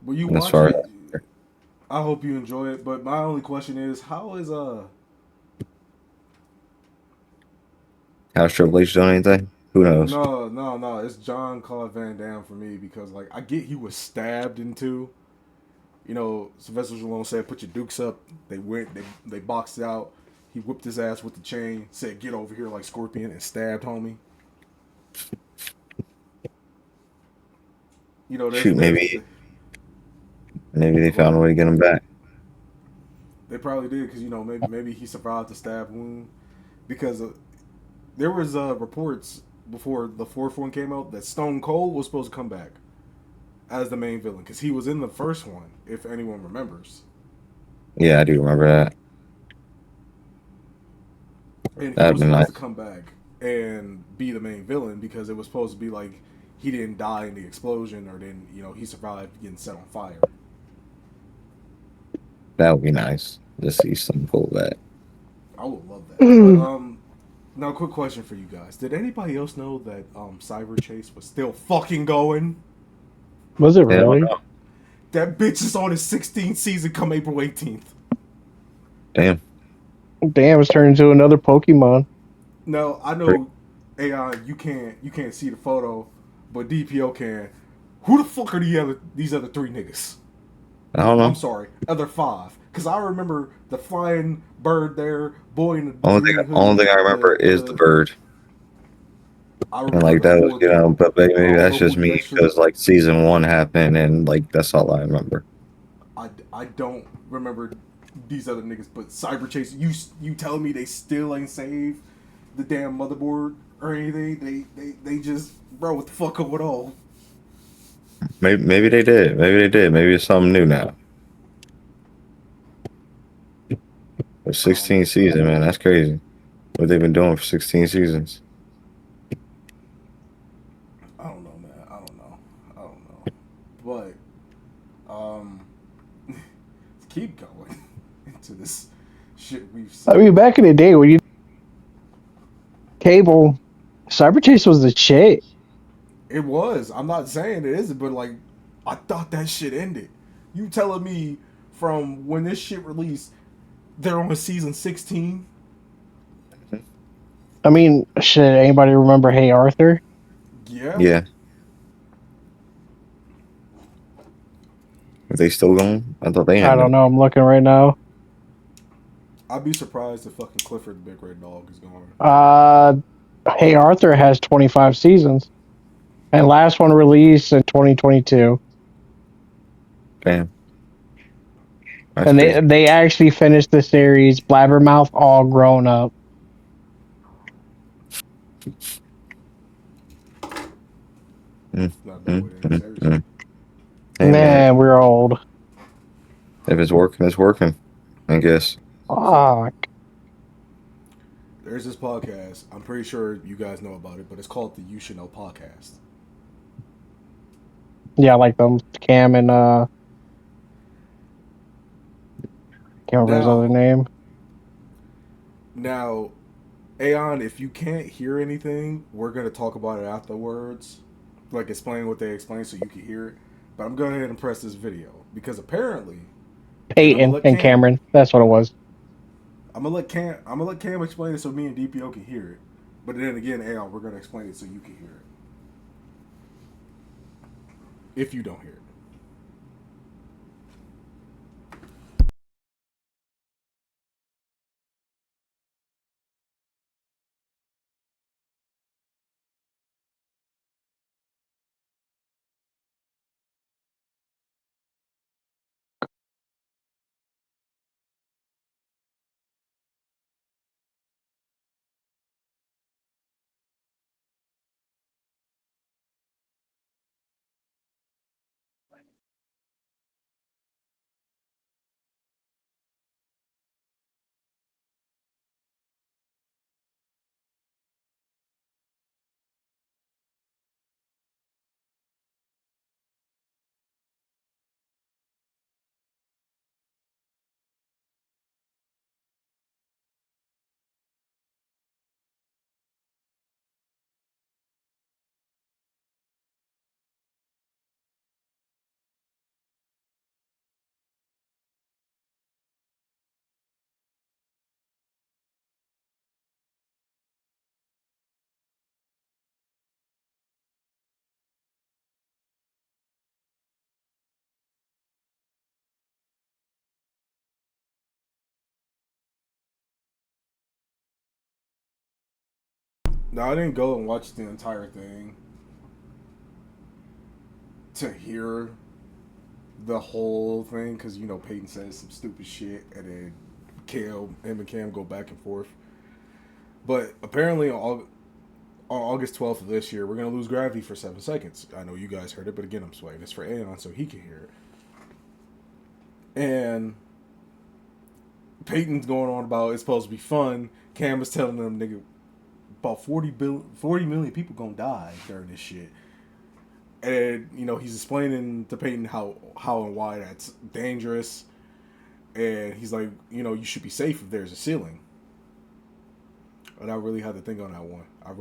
But you And as watch far it, as I hope you enjoy it. But my only question is, how is How's Triple H done anything? Who knows? no, it's John Claude Van Damme for me because like I get he was stabbed into. You know, Sylvester Stallone said, "Put your dukes up." They went, they boxed out. He whipped his ass with the chain. Said, "Get over here like Scorpion," and stabbed homie. You know, Shoot, there's maybe they oh, go found a ahead. way to get him back. They probably did because you know maybe he survived the stab wound because there was reports before the fourth one came out that Stone Cold was supposed to come back as the main villain because he was in the first one, if anyone remembers, Yeah, I do remember that. and he That'd was been supposed to nice. come back and be the main villain because it was supposed to be like he didn't die in the explosion or didn't he survived getting set on fire. That would be nice to see some pull that. I would love that. But now quick question for you guys: did anybody else know that Cyber Chase was still fucking going? Was it Hell really? no. That bitch is on his 16th season come April 18th. Damn. Damn, it's turned into another Pokemon. Now I Pretty- know AI you can't see the photo, but DPO can. Who the fuck are these other three niggas? I don't I'm know. sorry, other five. Cause I remember the flying bird there, boy in the green Only hoodie, thing I remember the is the the bird. I And remember like the that was, hood. but I maybe don't that's know who just the me extra. because like season one happened and like that's all I remember. I don't remember these other niggas, but Cyber Chase. You telling me they still ain't saved the damn motherboard or anything? They just bro, what the fuck up with all? Maybe they did. Maybe they did. Maybe it's something new now. But I don't 16 know. season, man, that's crazy. What they've been doing for 16 seasons. I don't know, man. I don't know. I don't know. But let's keep going into this shit we've I seen. mean, back in the day when you cable, Cyber Chase was the shit. It was. I'm not saying it isn't, but like, I thought that shit ended. You telling me from when this shit released, they're on season 16? I mean, shit. Anybody remember Hey Arthur? Yeah. Yeah. Are they still going? I thought they I don't ended. know. I'm looking right now. I'd be surprised if fucking Clifford the Big Red Dog is gone. Uh, Hey Arthur has 25 seasons, and last one released in 2022. Damn. That's And they crazy. they actually finished the series Blabbermouth all grown up. Mm, Not no mm, way in the mm, series. mm. Hey, man. Man, we're old. If it's working, it's working, I guess. Fuck. There's this podcast. I'm pretty sure you guys know about it, but it's called the You Should Know Podcast. Yeah, like them Cam and can't remember his other Now, name. now, Aeon, if you can't hear anything, we're gonna talk about it afterwards, like explain what they explained so you can hear it. But I'm going ahead and press this video because apparently, and I'm gonna Peyton let and Cam, Cameron. That's what it was. I'm gonna let Cam explain it so me and DPO can hear it. But then again, Aeon, we're gonna explain it so you can hear it if you don't hear it. No, I didn't go and watch the entire thing to hear the whole thing because Peyton says some stupid shit and then him and Cam go back and forth. But apparently on August 12th of this year, we're gonna lose gravity for 7 seconds. I know you guys heard it, but again, I'm swaying this for Anon so he can hear it. And Peyton's going on about it's supposed to be fun. Cam is telling them, nigga, about 40 million people gonna die during this shit. And he's explaining to Peyton how and why that's dangerous. And he's like, you should be safe if there's a ceiling. And I really had to think on that one. Are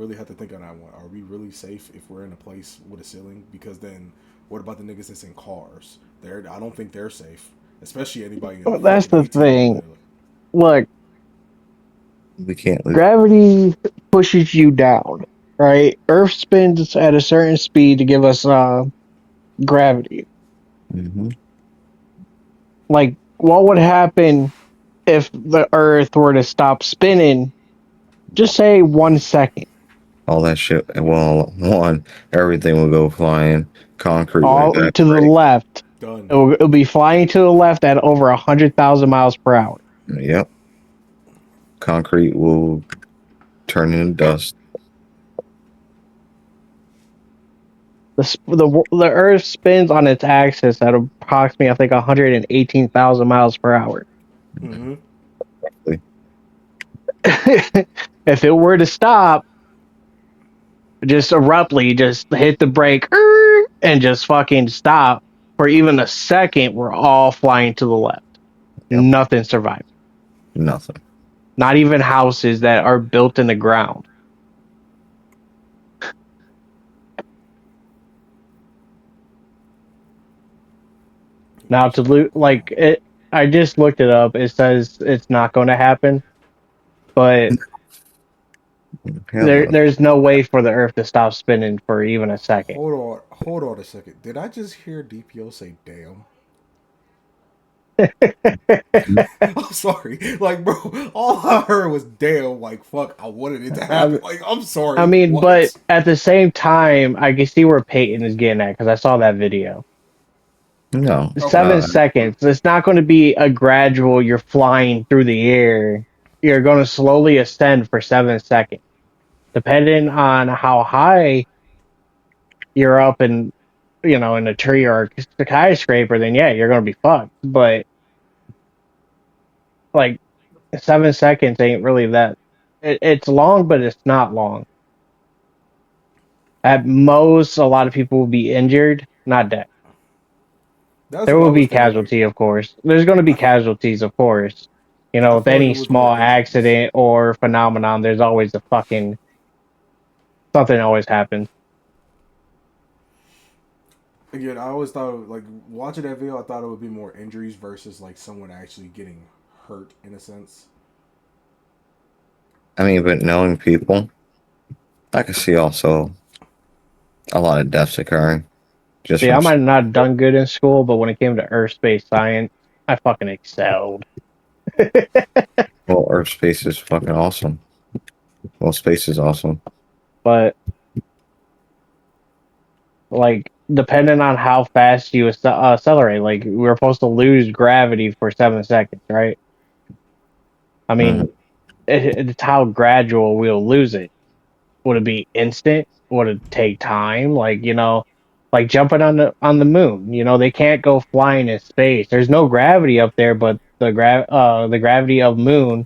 we really safe if we're in a place with a ceiling? Because then, what about the niggas that's in cars? I don't think they're safe, especially anybody. Well, that's the thing. Look, we can't lose. Gravity pushes you down, right? Earth spins at a certain speed to give us gravity. Mm-hmm. Like, what would happen if the Earth were to stop spinning? Just say 1 second. All that shit. Well, everything will go flying. Concrete All will to the left. Done. It'll be flying to the left at over 100,000 miles per hour. Yep. Concrete will turn into dust. The Earth spins on its axis at approximately, I think, 118,000 miles per hour. Mm-hmm. If it were to stop, just abruptly, just hit the brake and just fucking stop for even a second, we're all flying to the left. Yep. Nothing survives. Nothing. Not even houses that are built in the ground. Now to loot, like it, I just looked it up. It says it's not going to happen, but there's no way for the Earth to stop spinning for even a second. Hold on a second. Did I just hear DPO say "damn"? I'm sorry. Like, bro, all I heard was "damn." Like, fuck, I wanted it to happen. Like, I'm sorry. I mean, what? But at the same time, I can see where Peyton is getting at because I saw that video. No. 7 seconds. It's not going to be a gradual. You're flying through the air. You're going to slowly ascend for 7 seconds, depending on how high you're up in a tree or a skyscraper. Then yeah, you're going to be fucked. But like 7 seconds ain't really that. It's long, but it's not long. At most, a lot of people will be injured, not dead. There will be casualty, of course. There's going to be casualties, of course. With any small accident or phenomenon, there's always something always happens. Again, I always thought, like, watching that video, I thought it would be more injuries versus, like, someone actually getting hurt, in a sense. I mean, but knowing people, I can see also a lot of deaths occurring. See, I might have not done good in school, but when it came to earth space science, I fucking excelled. Well, Earth space is fucking awesome. Well, space is awesome. But, like, depending on how fast you accelerate, like, we're supposed to lose gravity for 7 seconds, right? I mean, it's how gradual we'll lose it. Would it be instant? Would it take time? Like, like jumping on the moon. They can't go flying in space. There's no gravity up there, but the gravity of moon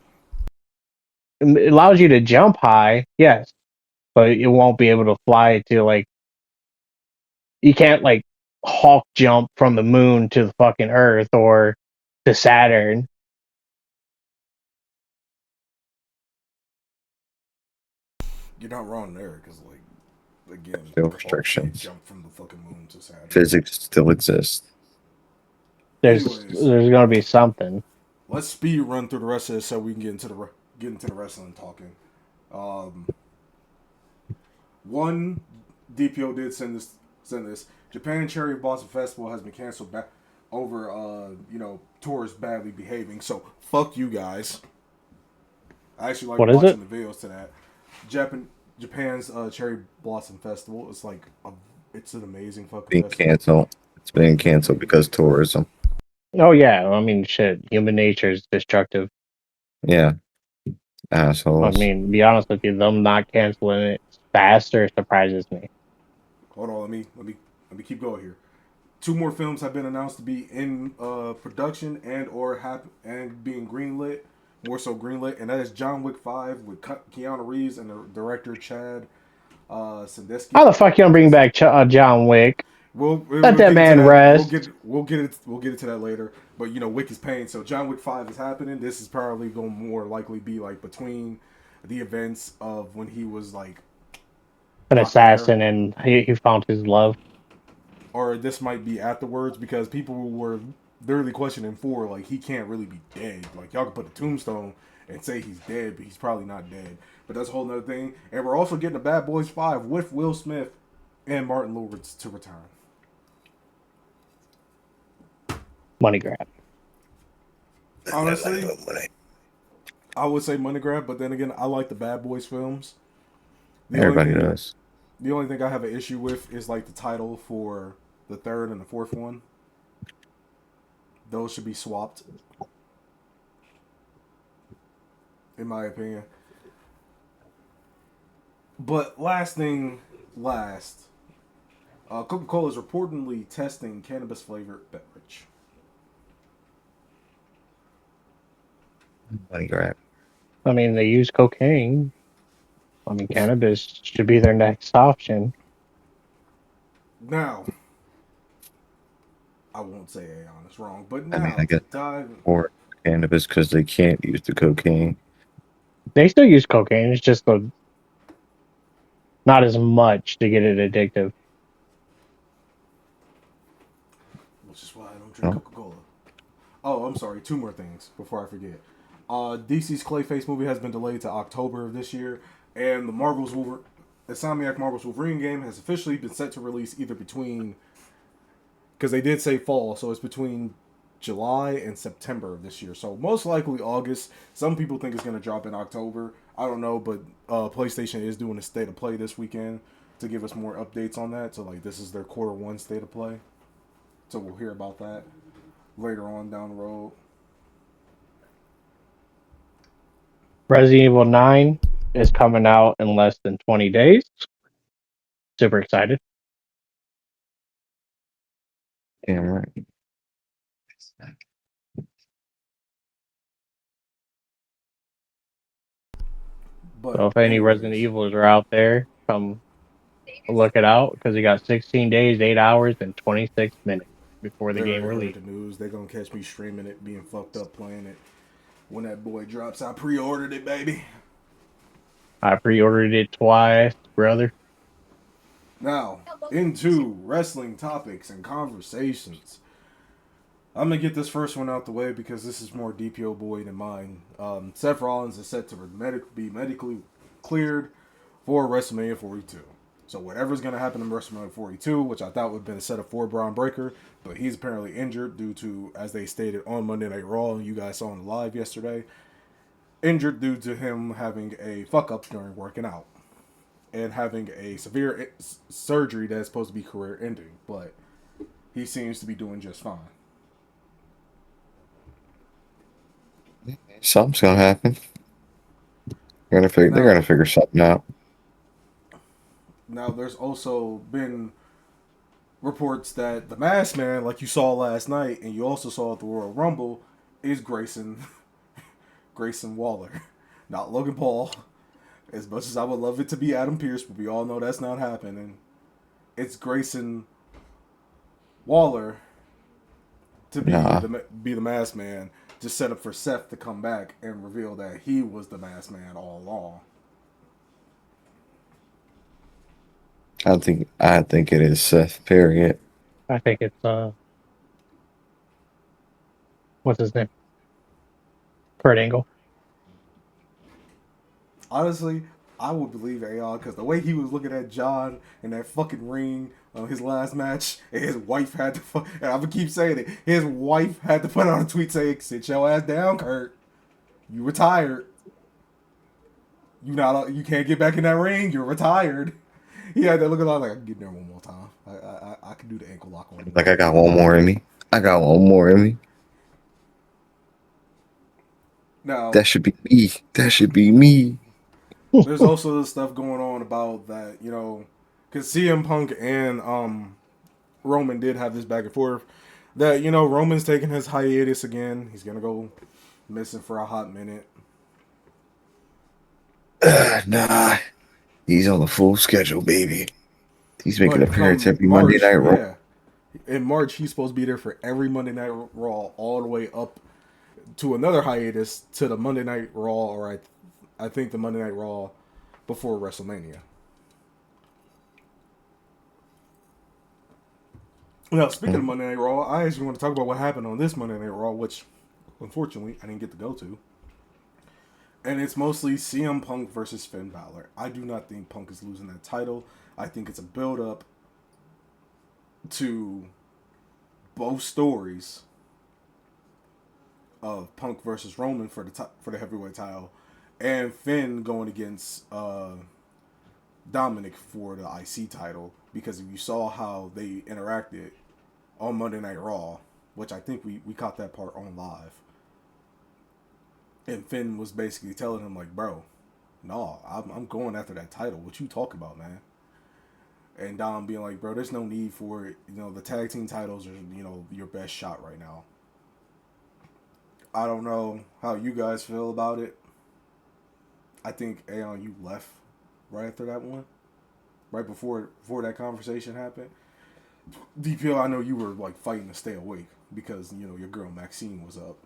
it allows you to jump high, yes, but you won't be able to fly to like you can't like Hawk jump from the moon to the fucking Earth or to Saturn. You're not wrong there, because, like, again, still restrictions. Jump from the fucking moon to Saturn. Physics still exists. There's gonna be something. Let's speed run through the rest of this so we can get into the wrestling talking. One, DPO did send this. Japan Cherry Blossom Festival has been canceled back over tourists badly behaving. So fuck you guys. I actually like watching the videos to that. Japan's Cherry Blossom Festival. It's like it's an amazing fucking Being festival. canceled. It's being canceled because tourism. Oh yeah, I mean, shit. Human nature is destructive. Yeah, I assholes. mean, to be honest with you, them not canceling it faster surprises me. Hold on, let me keep going here. Two more films have been announced to be in production and being greenlit, more so greenlit, and that is John Wick 5 with Keanu Reeves and the director Chad How Sandesky. the fuck you gonna bring back John Wick? Let We'll that get into man that. rest. We'll get into that later. But you know, Wick is paying, so John Wick 5 is happening. This is probably going to more likely be like between the events of when he was like An locked in there, assassin, and he found his love. or this might be afterwards because people were literally questioning for like he can't really be dead. Like y'all can put a tombstone and say he's dead, but he's probably not dead. But that's a whole nother thing. And we're also getting a Bad Boys 5 with Will Smith and Martin Lawrence to return. Money grab. Honestly, I would say money grab, but then again, I like the Bad Boys films. The only Everybody thing, does. the only thing I have an issue with is like the title for the third and the fourth one. Those should be swapped, in my opinion. But last thing, last, Coca-Cola is reportedly testing cannabis flavored beverage. Money grab. I mean, they use cocaine. I mean, cannabis should be their next option. Now, I won't say Aeon is wrong, but I mean, I now to guess dive. more cannabis because they can't use the cocaine. They still use cocaine. It's just not as much to get it addictive. Which is why I don't drink No, Coca-Cola. Oh, I'm sorry. Two more things before I forget. DC's Clayface movie has been delayed to October of this year, and the Insomniac Marvel's Wolverine game has officially been set to release either between, because they did say fall, so it's between July and September of this year. So most likely August. Some people think it's going to drop in October. I don't know, but PlayStation is doing a state of play this weekend to give us more updates on that. So like this is their quarter one state of play. So we'll hear about that later on down the road. Resident Evil 9 is coming out in less than 20 days. Super excited. damn right. But So if any Resident anyways, Evils are out there, come look it out because you got 16 days, 8 hours, and 26 minutes before the they game already heard release. the news. They're gonna catch me streaming it, being fucked up playing it when that boy drops. I pre-ordered it, baby. I pre-ordered it twice, brother. Now into wrestling topics and conversations. I'm gonna get this first one out the way because this is more DPO boy than mine. Seth Rollins is set to be medically cleared for WrestleMania 42. So whatever's gonna happen in WrestleMania 42, which I thought would have been a setup for Braun Breaker, but he's apparently injured due to, as they stated on Monday Night Raw, and you guys saw on the live yesterday, injured due to him having a fuck up during working out and having a severe surgery that's supposed to be career ending, but he seems to be doing just fine. Something's gonna happen. They're Now, gonna figure something out. there's also been reports that the Masked Man, like you saw last night, and you also saw at the Royal Rumble, is Grayson Waller, not Logan Paul. As much as I would love it to be Adam Pearce, but we all know that's not happening. It's Grayson Waller to Nah, be the Masked Man, to set up for Seth to come back and reveal that he was the Masked Man all along. I think it is Seth. Period. I think it's what's his name? Kurt Angle. Honestly, I would believe AI because the way he was looking at John in that fucking ring on his last match, and his wife had to, and I'm gonna keep saying it, his wife had to put out a tweet saying, "Sit your ass down, Kurt. You retired." You can't get back in that ring. You're retired. He had that look like I can get in there one more time. I can do the ankle lock on you. Like I got one more in me. I got one more in me. Now That should be me. That should be me. there's also stuff going on about that, because CM Punk and Roman did have this back and forth. That Roman's taking his hiatus again. He's gonna go missing for a hot minute. Nah, he's on the full schedule, baby. He's making But appearance come every Monday March, Night Raw. yeah, in March he's supposed to be there for every Monday Night Raw, all the way up to another hiatus to the Monday Night Raw, or I think the Monday Night Raw before WrestleMania. Now, speaking of Monday Night Raw, I actually want to talk about what happened on this Monday Night Raw, which unfortunately I didn't get to go to. And it's mostly CM Punk versus Finn Balor. I do not think Punk is losing that title. I think it's a build up to both stories of Punk versus Roman for the heavyweight title, and Finn going against Dominic for the IC title. Because if you saw how they interacted on Monday Night Raw, which I think we caught that part on live, and Finn was basically telling him like, "Bro, no, I'm going after that title. What you talking about, man?" And Dom being like, "Bro, there's no need for it. The tag team titles are your best shot right now." I don't know how you guys feel about it. I think Aeon, you left right after that one, right before that conversation happened. DPO, I know you were like fighting to stay awake because your girl Maxine was up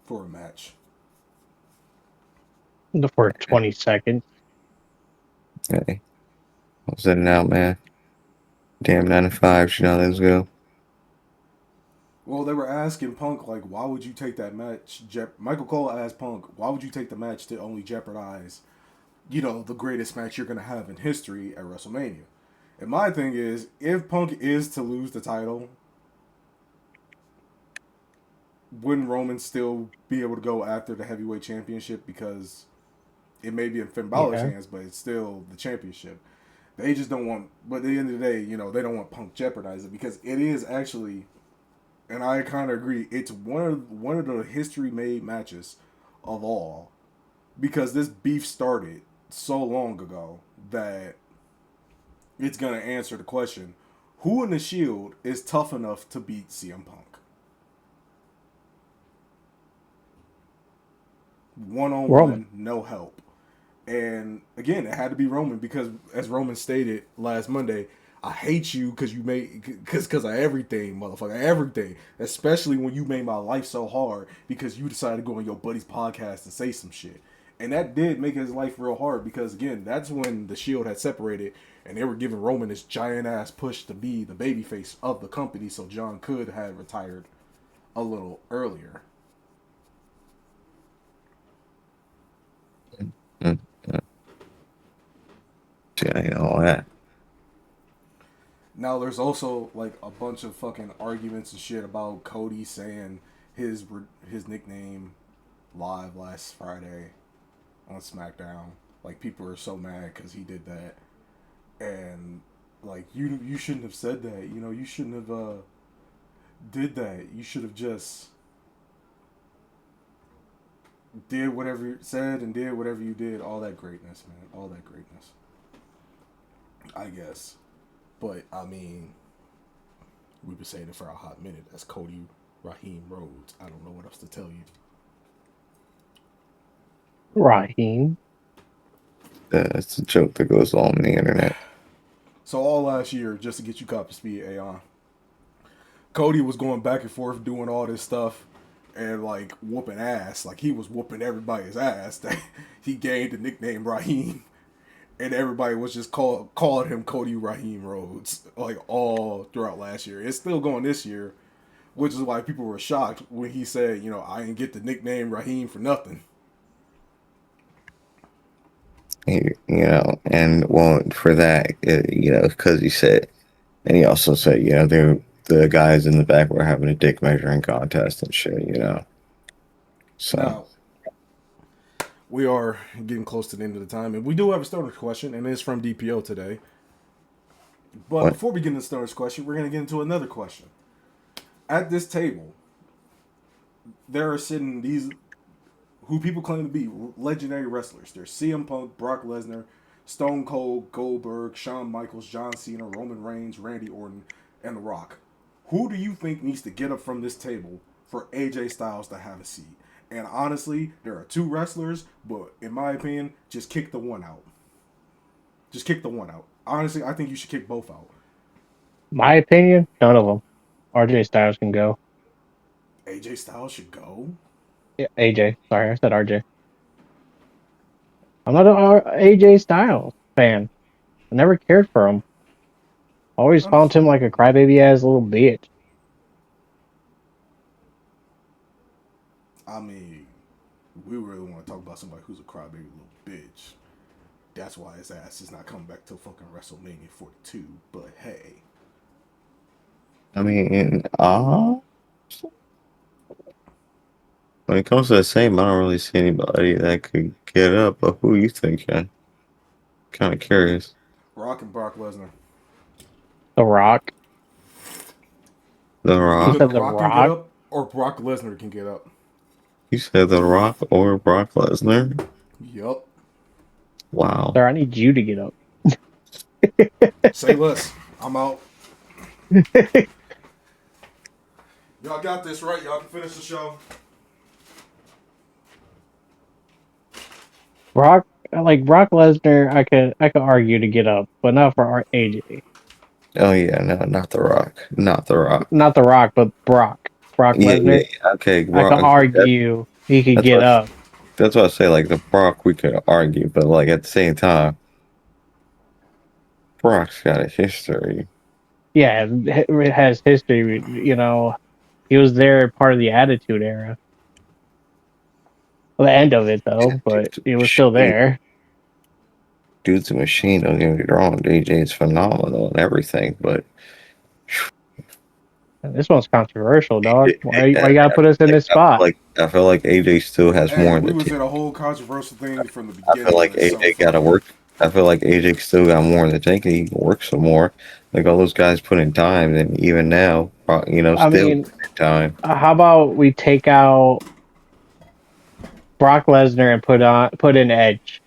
for a match. For 20 seconds. Hey, I was in and out, man. Damn 9 to 5. You know how those go. Well, they were asking Punk, like, why would you take that match? Michael Cole asked Punk, why would you take the match to only jeopardize, the greatest match you're going to have in history at WrestleMania? And my thing is, if Punk is to lose the title, wouldn't Roman still be able to go after the heavyweight championship? Because it may be in Finn Balor's hands, but it's still the championship. They just don't want, but at the end of the day, they don't want Punk jeopardize it, because it is actually, and I kind of agree, it's one of the history-made matches of all, because this beef started so long ago that it's going to answer the question, who in the Shield is tough enough to beat CM Punk? One-on-one, no help. And again, it had to be Roman, because as Roman stated last Monday, I hate you because of everything, motherfucker, everything. Especially when you made my life so hard because you decided to go on your buddy's podcast and say some shit. And that did make his life real hard, because again, that's when the Shield had separated and they were giving Roman this giant ass push to be the babyface of the company, so John could have retired a little earlier. Yeah, all that. Now there's also like a bunch of fucking arguments and shit about Cody saying his nickname live last Friday on SmackDown. Like, people are so mad because he did that, and like you shouldn't have said that. You shouldn't have did that. You should have just did whatever you said and did whatever you did. All that greatness, man. All that greatness. I guess. But, I mean, we've been saying it for a hot minute. That's Cody Raheem Rhodes. I don't know what else to tell you. Raheem. It's a joke that goes on the internet. So all last year, just to get you caught up to speed, Aeon, Cody was going back and forth doing all this stuff and, like, whooping ass. Like, he was whooping everybody's ass. He gained the nickname Raheem. And everybody was just calling him Cody Raheem Rhodes, like, all throughout last year. It's still going this year, which is why people were shocked when he said, I didn't get the nickname Raheem for nothing. And well, for that, because he said, and he also said, the guys in the back were having a dick measuring contest and shit, So Now, We are getting close to the end of the time, and we do have a stoner question, and it's from DPO today. But What? before we get into the stoner's question, we're going to get into another question. At this table, there are sitting these who people claim to be legendary wrestlers. There's CM Punk, Brock Lesnar, Stone Cold, Goldberg, Shawn Michaels, John Cena, Roman Reigns, Randy Orton, and The Rock. Who do you think needs to get up from this table for AJ Styles to have a seat? And honestly, there are two wrestlers, but in my opinion, just kick the one out. Just kick the one out. Honestly, I think you should kick both out. My opinion, none of them. RJ Styles can go. AJ Styles should go. Yeah, AJ. Sorry, I said RJ. I'm not an AJ Styles fan. I never cared for him. Always found him like a crybaby ass little bitch. I mean, we really want to talk about somebody who's a crybaby little bitch. That's why his ass is not coming back till fucking WrestleMania 42. But hey. I mean, when it comes to the same, I don't really see anybody that could get up. But who you thinking? Kind of curious. Rock and Brock Lesnar. The Rock. The Either Rock. The The Rock can get Rock? up or Brock Lesnar can get up. You said The Rock or Brock Lesnar? Yup. Wow. Sir, I need you to get up. Say less. I'm out. Y'all got this right. Y'all can finish the show. Brock Lesnar, I could argue to get up, but not for AJ. Oh yeah, no, not The Rock. Not The Rock. Not The Rock, but Brock. Brock Yeah, Lesnar. yeah. Okay, I Brock. could argue he could That's get what up. that's what I say. Like the Brock, we could argue, but like at the same time, Brock's got a history. Yeah, it has history. You know, he was there part of the Attitude Era. Well, the end of it though, but he was still there. Dude's a machine. Don't get me wrong. DJ is phenomenal and everything, but This one's controversial, dog. Why you gotta put us in this spot? I feel like AJ still has Hey, more in we the was team. in a whole controversial thing from the I beginning. feel like but it's AJ so got to funny. work. I feel like AJ still got more in the tank, and he can work some more. Like all those guys put in time, and even now, still mean, put in time. How about we take out Brock Lesnar and put in Edge?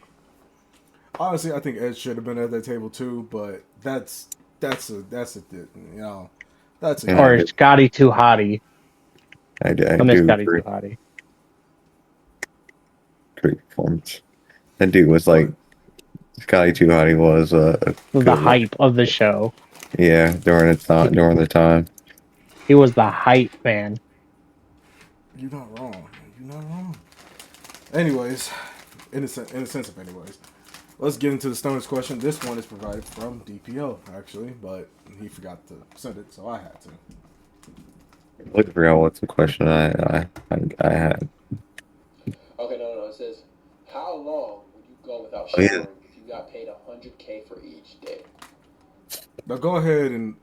Honestly, I think Edge should have been at that table too, but that's Or Scotty Too Hottie. I miss do Scotty agree. Too Hottie. Great performance. That dude was like Scotty Too Hottie was The hype of the show. Yeah, during the time. He was the hype man. You're not wrong. You're not wrong. Anyways, in a sense of anyways, let's get into the Stoner's question. This one is provided from DPO actually, but he forgot to send it, so I had to. I forgot what's the question I had. Okay, no. It says, how long would you go without Oh, showering yeah. if you got paid $100K for each day? Now go ahead and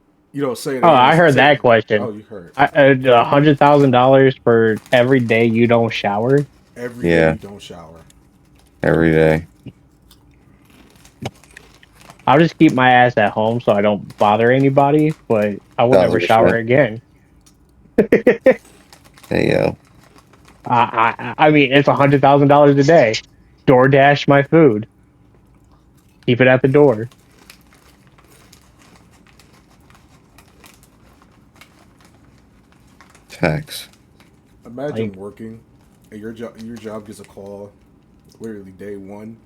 say it. Oh, I heard that question. Oh, you heard. $100,000 for every day you don't shower. Every day you don't shower. Every day. I'll just keep my ass at home so I don't bother anybody, but I will never shower again. There you go. I mean, it's $100,000 a day. DoorDash my food. Keep it at the door. Tax. Imagine working, and your job gets a call, literally day one,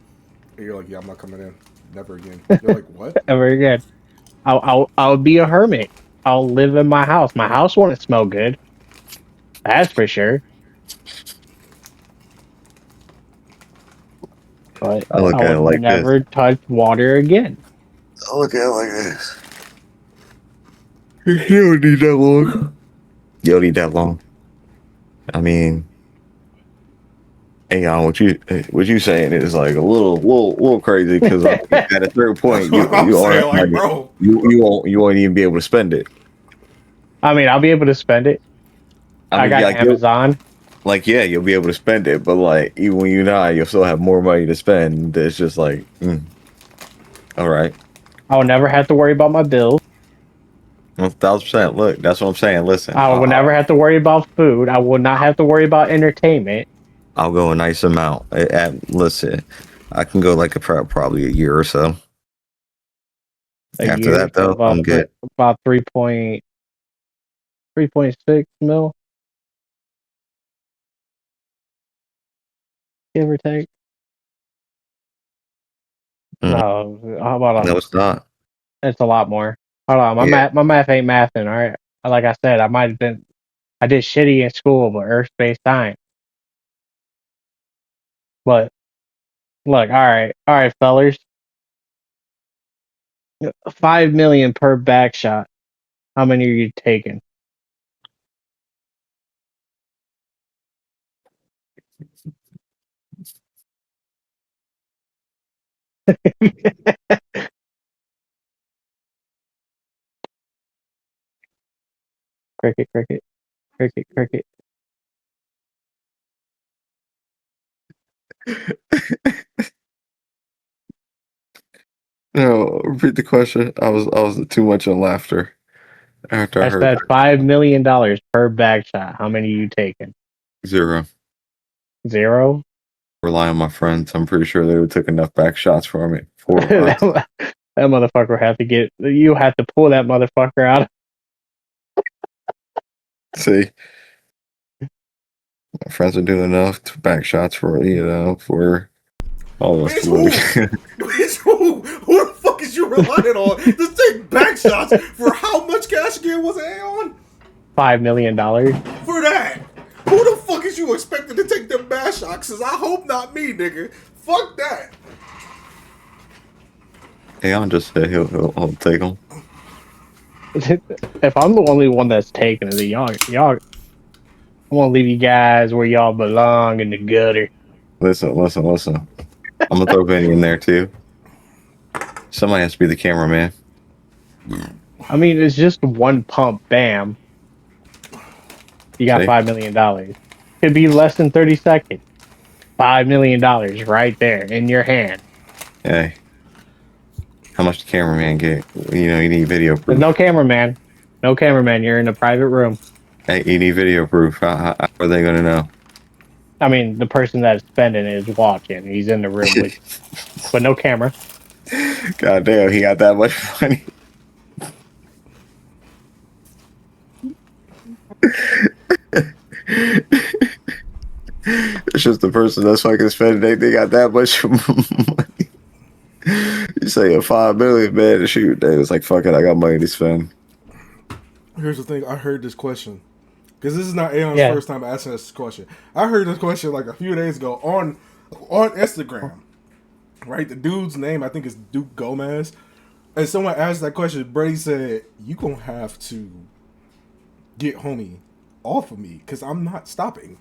and you're like, "Yeah, I'm not coming in, never again." You're like, "What?" Ever again? I'll be a hermit. I'll live in my house. My house won't smell good. That's for sure. But I look at it like never touch water again. I look at it like this. You don't need that long. You don't need that long. I mean, what you saying is like a little crazy because at a certain point you won't even be able to spend it. I mean, I'll be able to spend it. I got Amazon. like, yeah, you'll be able to spend it, but like, even when you die, you'll still have more money to spend. It's just like, all right, I will never have to worry about my bills. 1,000%. Look, that's what I'm saying. Listen, I will never have to worry about food. I will not have to worry about entertainment. I'll go a nice amount. Listen, I can go like probably a year or so. A After year, that, so though, I'm good. about 3.6 mil, give or take. Mm, No, how about no, it's not. it's a lot more. Hold on, Yeah. my math ain't mathing. All right, like I said, I did shitty in school, but Earth, space, time. But look, all right, fellers, 5 million per back shot. How many are you taking? Cricket, cricket, cricket, cricket. No, repeat the question. I was too much in laughter after I I heard said $5 million per back shot. How many are you taking? 0. 0. Rely on my friends. I'm pretty sure they would took enough back shots for me for us. that, that motherfucker have to get. You have to pull that motherfucker out. See, my friends are doing enough to back shots for all of us Bitch, to who? live. Bitch, who? Who the fuck is you relying on to take back shots for how much cash again was it on? $5 million. For that? Who the fuck is you expecting to take them back shots? Cause I hope not me, nigga. Fuck that. Aeon just said he'll take them. If I'm the only one that's taking it, then y'all, I want to leave you guys where y'all belong in the gutter. Listen. I'm gonna throw Benny in there too. Somebody has to be the cameraman. I mean, it's just one pump. Bam, you got See, $5 million. Could be less than 30 seconds. $5 million right there in your hand. hey, how much the cameraman get? You need video There's proof. no cameraman. No cameraman. You're in a private room. Hey, you need video proof. How are they gonna know? I mean, the person that's spending it is watching. He's in the room with, but no camera. God damn, he got that much money. It's just the person that's fucking spending. They got that much money. You say a 5 million, man, to shoot. They was like, fuck it, I got money to spend. Here's the thing. I heard this question because this is not Aeon's Yeah. first time asking us this question. I heard this question like a few days ago on Instagram. Right, the dude's name I think is Duke Gomez, and someone asked that question. Brady said, "You gonna have to get homie off of me because I'm not stopping.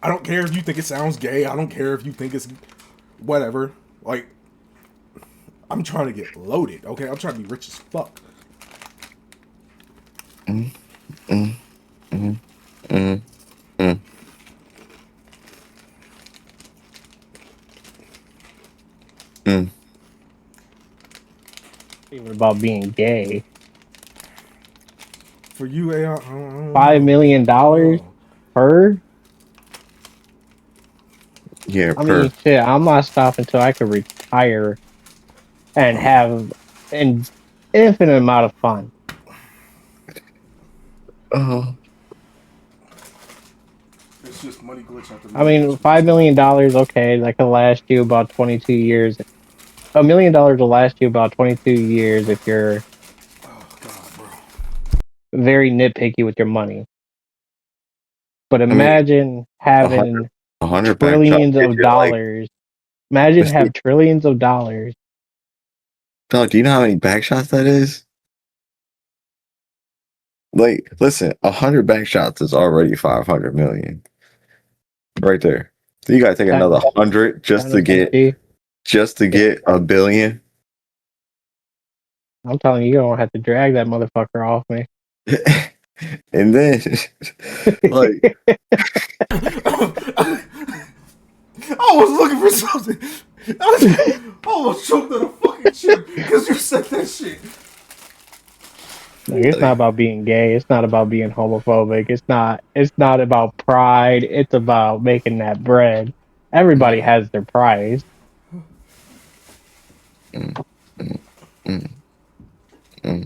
I don't care if you think it sounds gay. I don't care if you think it's whatever. Like, I'm trying to get loaded. Okay, I'm trying to be rich as fuck." Mm, mm, mm, mm, mm. Mm. Even about being gay. For you, AI, I don't $5 million know. per. Yeah, I mean, shit. I'm not stopping until I can retire and have an infinite amount of fun. Oh, It's just money glitch after I money mean, glitch. $5 million. Okay, that could last you about 22 years. $1 million will last you about 22 years if you're Oh god, bro. very nitpicky with your money. But I mean, imagine a hundred, having 100 back shots trillions get of you like. dollars. Imagine Let's see, have trillions of dollars. dog, do you know how many back shots that is? Like, listen, 100 back shots is already 500 million right there. So you gotta take another Times 100 times 50. just to get a billion. I'm telling you, you don't have to drag that motherfucker off me. And then, like, I was looking for something. I almost choked on a fucking chip because you said that shit. Like, it's not about being gay. It's not about being homophobic. It's not. It's not about pride. It's about making that bread. Everybody has their price. All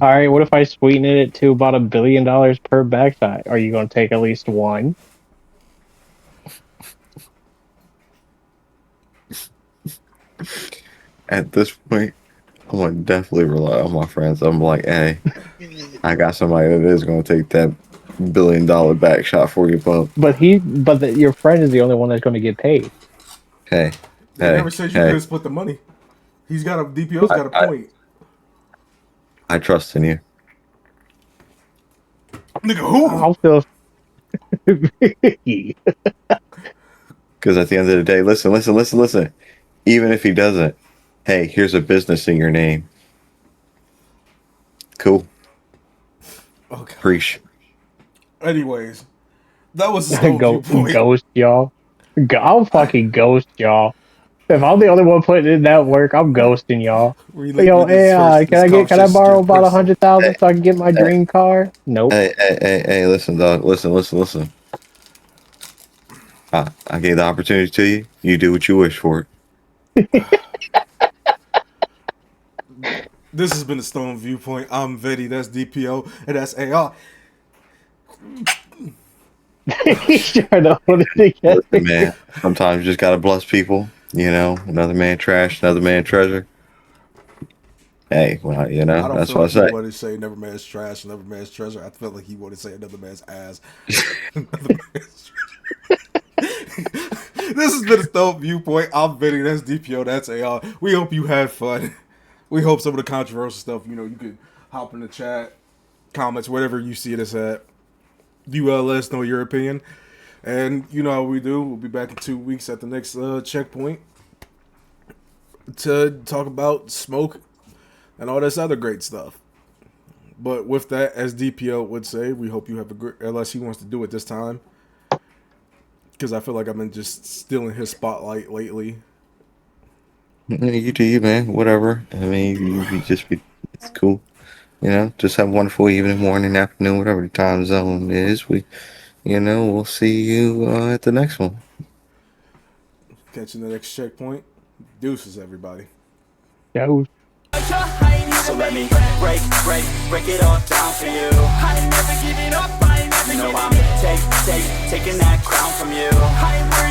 right. What if I sweeten it to about $1 billion per backside? Are you going to take at least one? at this point, I'm gonna definitely rely on my friends. I'm like, hey, I got somebody that is gonna take that $1 billion back shot for you, bub. But your friend is the only one that's going to get paid. Hey, They hey, never said you hey. couldn't split the money. DPO's got a point. I trust in you. Nigga, who? I'll still. Because at the end of the day, listen. Even if he doesn't, hey, here's a business in your name. Cool. Okay. Preach. Anyways, that was the St0n3d viewpoint. Ghost y'all. I'll fucking ghost y'all. If I'm the only one putting in that work, I'm ghosting y'all. Yo, hey, can I borrow about 100,000 so I can get my dream car? Nope. Hey, listen, dog. Listen. I gave the opportunity to you. You do what you wish for it. This has been the St0n3d viewpoint. I'm Vetty, that's DPO, and that's AR. He's trying to hold it together. Listen, man, sometimes you just gotta bless people. You know, another man trash, another man treasure. Hey, well, you know, I don't that's feel what like I he say. wanted to say another man's trash, another man's treasure. I felt like he wanted to say another man's ass. Another man's treasure. This has been the St0n3d viewpoint. I'm Vetty, that's DPO, that's AR. We hope you had fun. We hope some of the controversial stuff, you could hop in the chat, comments, whatever you see this at. You let us know your opinion. And you know how we do. We'll be back in 2 weeks at the next checkpoint to talk about smoke and all this other great stuff. But with that, as DPO would say, we hope you have a great, unless he wants to do it this time. Because I feel like I've been just stealing his spotlight lately. You do you, man. Whatever. I mean, you just be. It's cool. You know, just have a wonderful evening, morning, afternoon, whatever the time zone is. We'll see you at the next one. Catching the next checkpoint. Deuces, everybody. Yo. So let me break it all down for you. I ain't never giving up, I ain't never giving up. I'm taking that crown from you. I ain't worried